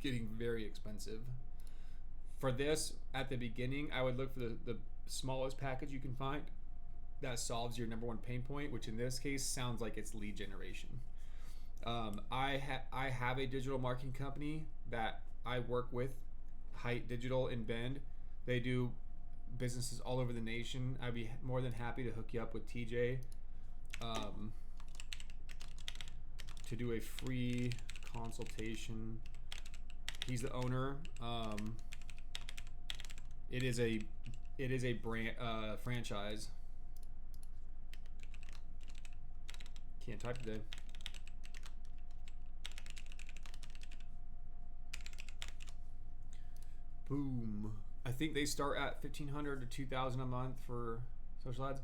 getting very expensive. For this, at the beginning, I would look for the smallest package you can find that solves your number one pain point, which in this case sounds like it's lead generation. I have a digital marketing company that I work with, Height Digital in Bend. They do businesses all over the nation. I'd be more than happy to hook you up with TJ to do a free consultation. He's the owner. It is a brand franchise. Can't type today. Boom. I think they start at $1,500 to $2,000 a month for social ads.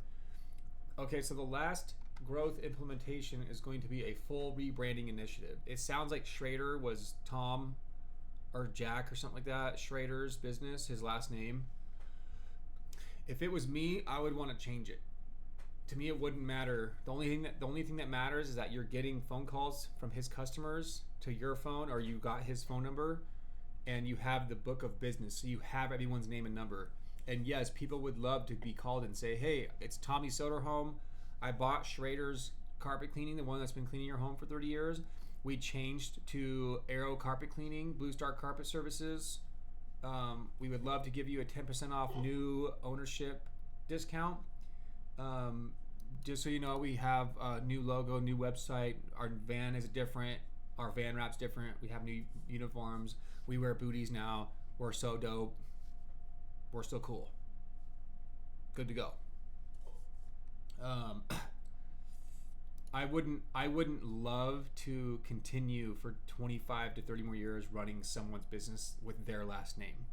Okay, so the last growth implementation is going to be a full rebranding initiative. It sounds like Schrader was Tom or Jack or something like that. Schrader's business, his last name. If it was me, I would want to change it. To me, it wouldn't matter. The only thing that matters is that you're getting phone calls from his customers to your phone, or you got his phone number, and you have the book of business, so you have everyone's name and number. And yes, people would love to be called and say, "Hey, it's Tommy Soderholm. I bought Schrader's carpet cleaning, the one that's been cleaning your home for 30 years. We changed to Arrow Carpet Cleaning, Blue Star Carpet Services. We would love to give you a 10% off new ownership discount. Just so you know, we have a new logo, new website. Our van is different. Our van wrap's different. We have new uniforms. We wear booties now. We're so dope. We're so cool. Good to go." I wouldn't love to continue for 25 to 30 more years running someone's business with their last name.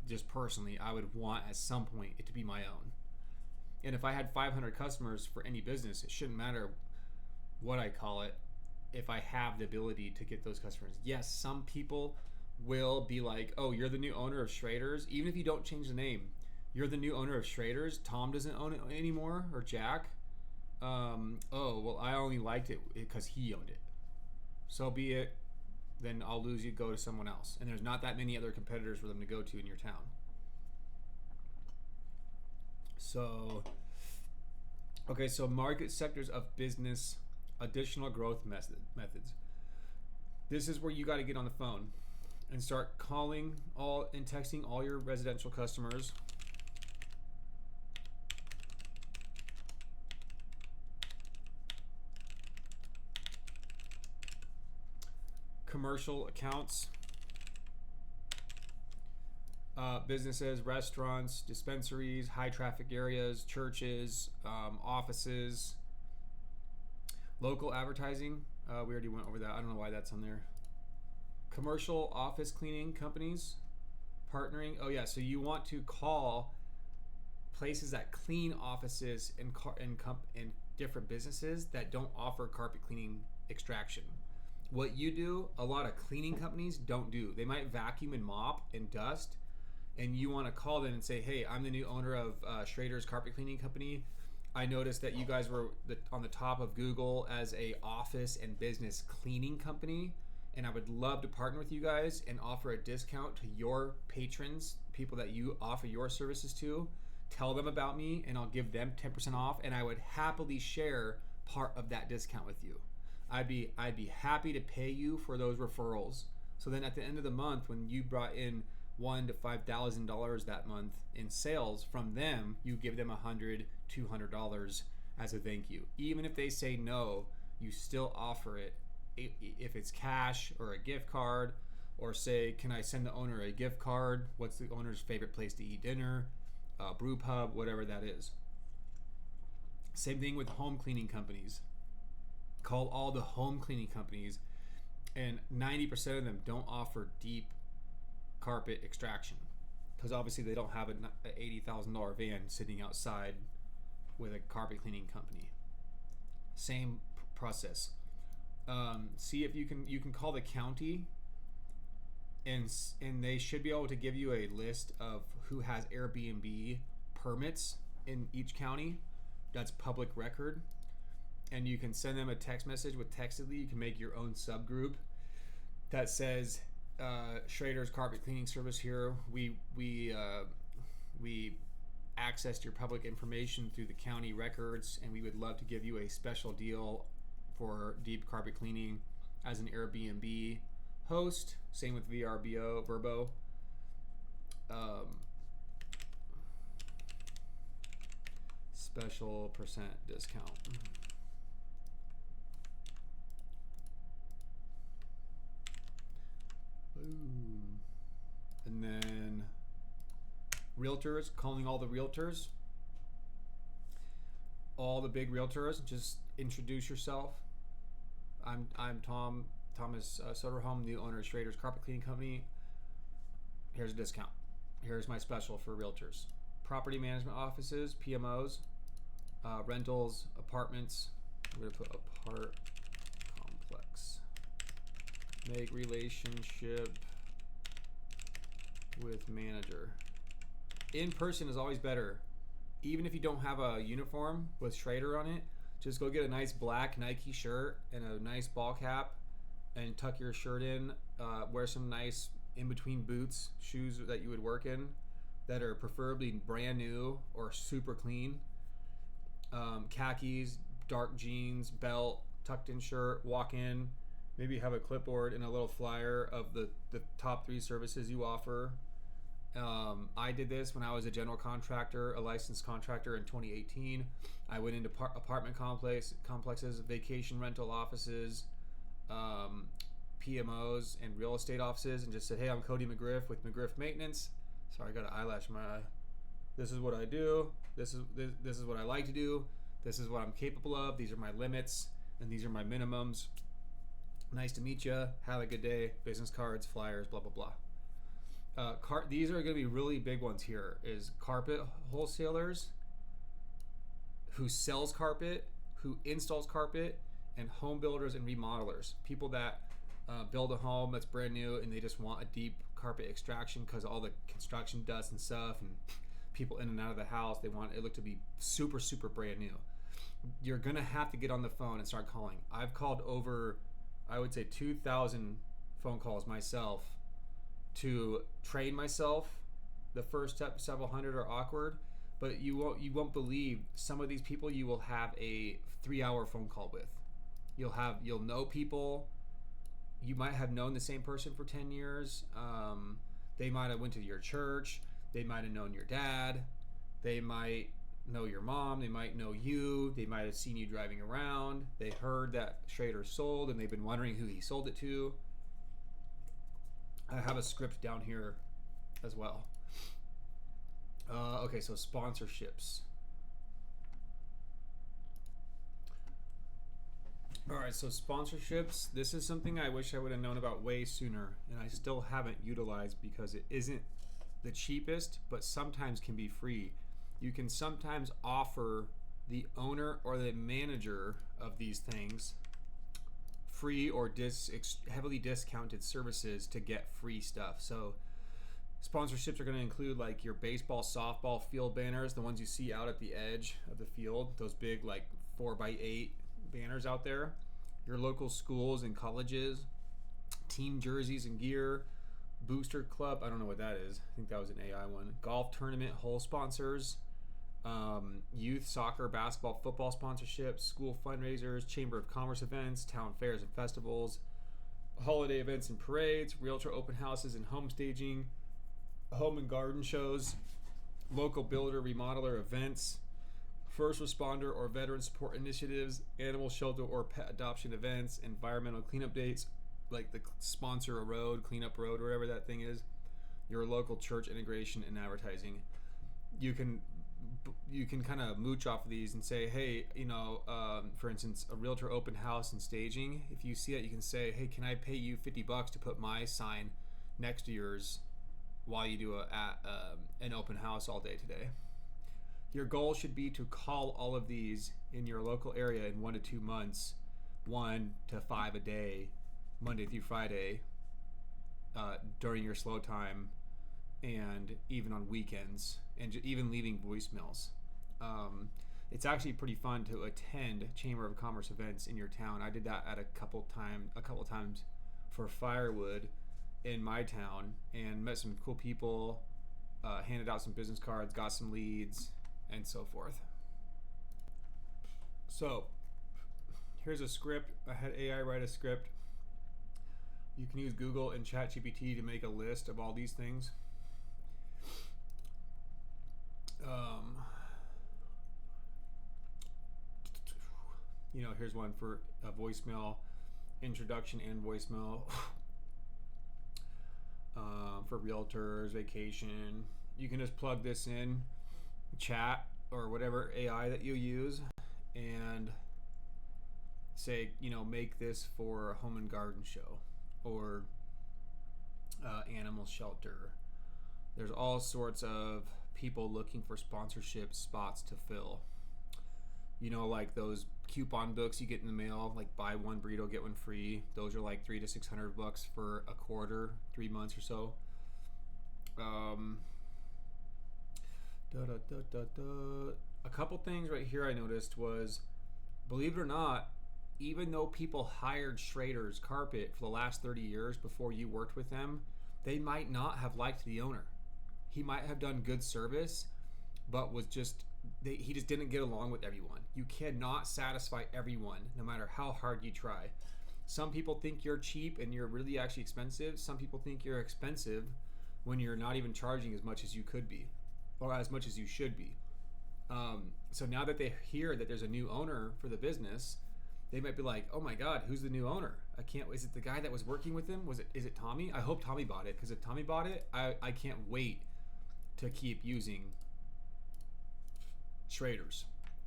Just personally, I would want at some point it to be my own. And if I had 500 customers for any business, it shouldn't matter what I call it if I have the ability to get those customers. Yes, some people will be like, "Oh, you're the new owner of Schrader's." Even if you don't change the name, "You're the new owner of Schrader's. Tom doesn't own it anymore," or Jack. "Oh, well, I only liked it because he owned it. So be it. Then I'll lose you. Go to someone else." And there's not that many other competitors for them to go to in your town. So, okay, so market sectors of business, additional growth methods. This is where you got to get on the phone and start calling and texting all your residential customers. Commercial accounts, businesses, restaurants, dispensaries, high traffic areas, churches, offices, local advertising. We already went over that. I don't know why that's on there. Commercial office cleaning companies, partnering. Oh yeah, so you want to call places that clean offices and different businesses that don't offer carpet cleaning extraction. What you do, a lot of cleaning companies don't do. They might vacuum and mop and dust, and you want to call them and say, "Hey, I'm the new owner of Schrader's Carpet Cleaning Company. I noticed that you guys were on the top of Google as a office and business cleaning company, and I would love to partner with you guys and offer a discount to your patrons, people that you offer your services to. Tell them about me, and I'll give them 10% off, and I would happily share part of that discount with you. I'd be happy to pay you for those referrals. So then at the end of the month, when you brought in $1,000 to $5,000 that month in sales from them, you give them $100, $200 as a thank you. Even if they say no, you still offer it. If it's cash or a gift card, or say, "Can I send the owner a gift card? What's the owner's favorite place to eat dinner? Brew pub," whatever that is. Same thing with home cleaning companies. Call all the home cleaning companies, and 90% of them don't offer deep carpet extraction because obviously they don't have an $80,000 van sitting outside with a carpet cleaning company. Same process. See if you can call the county, and they should be able to give you a list of who has Airbnb permits in each county. That's public record. And you can send them a text message with Textedly. You can make your own subgroup that says Schrader's Carpet Cleaning Service here. We access to your public information through the county records, and we would love to give you a special deal for deep carpet cleaning as an Airbnb host. Same with VRBO, Verbo. Special percent discount. Boom. And then realtors, calling all the realtors, all the big realtors. Just introduce yourself. I'm Thomas Soderholm, the owner of Schrader's Carpet Cleaning Company. Here's a discount. Here's my special for realtors. Property management offices, PMOs, rentals, apartments. We're gonna put apart complex. Make relationship with manager. In person is always better. Even if you don't have a uniform with Schrader on it, just go get a nice black Nike shirt and a nice ball cap and tuck your shirt in. Wear some nice in-between boots, shoes that you would work in that are preferably brand new or super clean. Khakis, dark jeans, belt, tucked in shirt, walk in. Maybe have a clipboard and a little flyer of the top 3 services you offer. I did this when I was a general contractor, a licensed contractor in 2018. I went into apartment complexes, vacation rental offices, PMOs, and real estate offices, and just said, hey, I'm Cody McGriff with McGriff Maintenance. Sorry, I got an eyelash in my eye. This is what I do. This is what I like to do. This is what I'm capable of. These are my limits, and these are my minimums. Nice to meet you. Have a good day. Business cards, flyers, blah, blah, blah. These are going to be really big ones here. Is carpet wholesalers who sells carpet, who installs carpet, and home builders and remodelers. People that build a home that's brand new and they just want a deep carpet extraction because all the construction dust and stuff and people in and out of the house, they want it look to be super, super brand new. You're going to have to get on the phone and start calling. I've called over, I would say, 2,000 phone calls myself to train myself. The first several hundred are awkward, but you won't believe some of these people you will have a 3-hour phone call with. You'll know people. You might have known the same person for 10 years. They might have went to your church. They might have known your dad. They might know your mom. They might know you. They might have seen you driving around. They heard that Schrader sold and they've been wondering who he sold it to. I have a script down here as well. Okay, so sponsorships. All right, so sponsorships. This is something I wish I would have known about way sooner, and I still haven't utilized because it isn't the cheapest, but sometimes can be free. You can sometimes offer the owner or the manager of these things free or heavily discounted services to get free stuff. So sponsorships are going to include like your baseball, softball field banners, the ones you see out at the edge of the field, those big like 4x8 banners out there, your local schools and colleges, team jerseys and gear, booster club, I don't know what that is, I think that was an AI one, golf tournament hole sponsors, youth soccer, basketball, football sponsorships, school fundraisers, chamber of commerce events, town fairs and festivals, holiday events and parades, realtor open houses and home staging, home and garden shows, local builder remodeler events, first responder or veteran support initiatives, animal shelter or pet adoption events, environmental cleanup dates, like the sponsor a road, clean up road, whatever that thing is, your local church integration and advertising. You can kind of mooch off of these and say, hey, for instance, a realtor open house and staging. If you see it, you can say, hey, can I pay you $50 to put my sign next to yours while you do an open house all day today? Your goal should be to call all of these in your local area in 1 to 2 months, 1 to 5 a day, Monday through Friday, during your slow time, and even on weekends, and even leaving voicemails. It's actually pretty fun to attend Chamber of Commerce events in your town. I did that at a couple times for firewood in my town, and met some cool people. handed out some business cards, got some leads, and so forth. So here's a script. I had AI write a script. You can use Google and ChatGPT to make a list of all these things. Here's one for a voicemail, introduction and voicemail. For realtors, vacation. You can just plug this in, chat, or whatever AI that you use, and say, make this for a home and garden show or animal shelter. There's all sorts of people looking for sponsorship spots to fill. Like those coupon books you get in the mail, like buy one burrito, get one free. Those are like $300 to $600 for a quarter, 3 months or so. A couple things right here I noticed was, believe it or not, even though people hired Schrader's Carpet for the last 30 years before you worked with them, they might not have liked the owner. He might have done good service, but he just didn't get along with everyone. You cannot satisfy everyone, no matter how hard you try. Some people think you're cheap and you're really actually expensive. Some people think you're expensive when you're not even charging as much as you could be, or as much as you should be. So now that they hear that there's a new owner for the business, they might be like, "Oh my God, who's the new owner? I can't. Is it the guy that was working with him? Is it Tommy? I hope Tommy bought it, because if Tommy bought it, I can't wait to keep using Schrader's,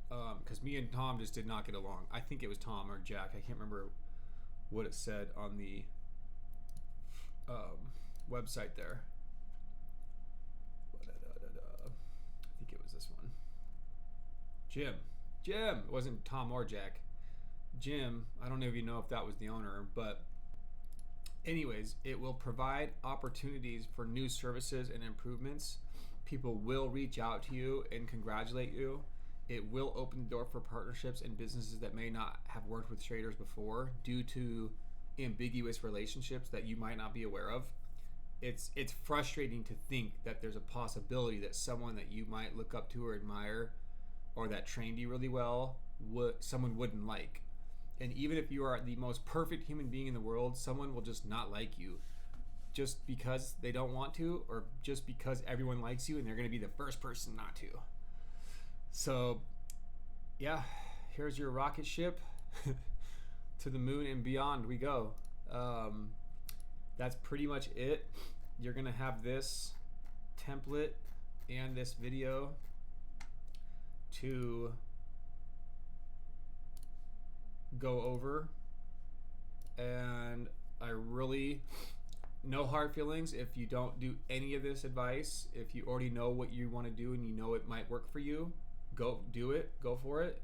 because me and Tom just did not get along. I think it was Tom or Jack. I can't remember what it said on the website there. I think it was this one. Jim. It wasn't Tom or Jack. Jim. I don't even know if that was the owner, but anyways, it will provide opportunities for new services and improvements. People will reach out to you and congratulate you. It will open the door for partnerships and businesses that may not have worked with Schrader's before due to ambiguous relationships that you might not be aware of. It's frustrating to think that there's a possibility that someone that you might look up to or admire, or that trained you really well, someone wouldn't like. And even if you are the most perfect human being in the world, someone will just not like you, just because they don't want to, or just because everyone likes you and they're going to be the first person not to. So yeah, here's your rocket ship. To the moon and beyond we go. That's pretty much it. You're going to have this template and this video to go over, and I really, no hard feelings if you don't do any of this advice. If you already know what you want to do and you know it might work for you, go do it, go for it.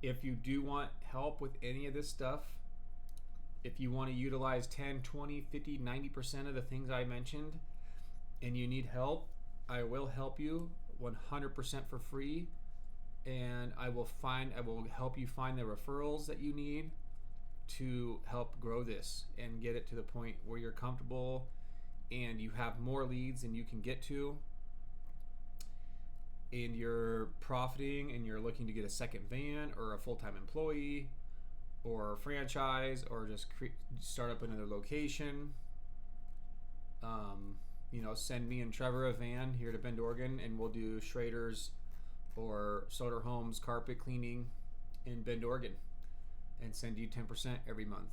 If you do want help with any of this stuff, if you want to utilize 10, 20, 50, 90% of the things I mentioned and you need help, I will help you 100% for free. And I will help you find the referrals that you need to help grow this and get it to the point where you're comfortable and you have more leads than you can get to, and you're profiting and you're looking to get a second van or a full-time employee or a franchise or just start up another location. Send me and Trevor a van here to Bend, Oregon, and we'll do Schrader's or Soder Homes carpet cleaning in Bend, Oregon, and send you 10% every month.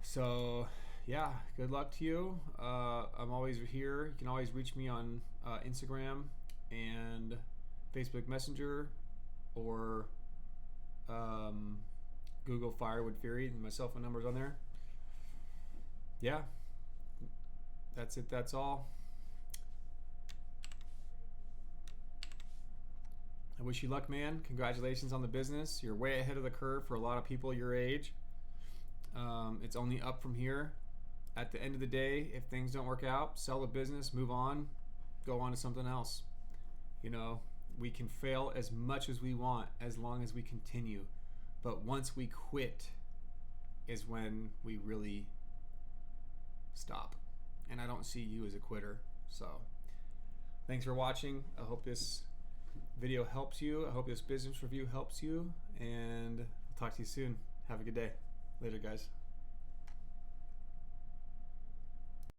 So yeah, good luck to you. I'm always here. You can always reach me on Instagram and Facebook Messenger, or Google Firewood Fury. My cell phone number's on there. Yeah, that's it. That's all. I wish you luck, man. Congratulations on the business. You're way ahead of the curve for a lot of people your age. It's only up from here. At the end of the day, if things don't work out, sell the business, move on, go on to something else. We can fail as much as we want as long as we continue. But once we quit, is when we really stop. And I don't see you as a quitter. So thanks for watching. I hope this video helps you. I hope this business review helps you. And I'll talk to you soon. Have a good day. Later, guys.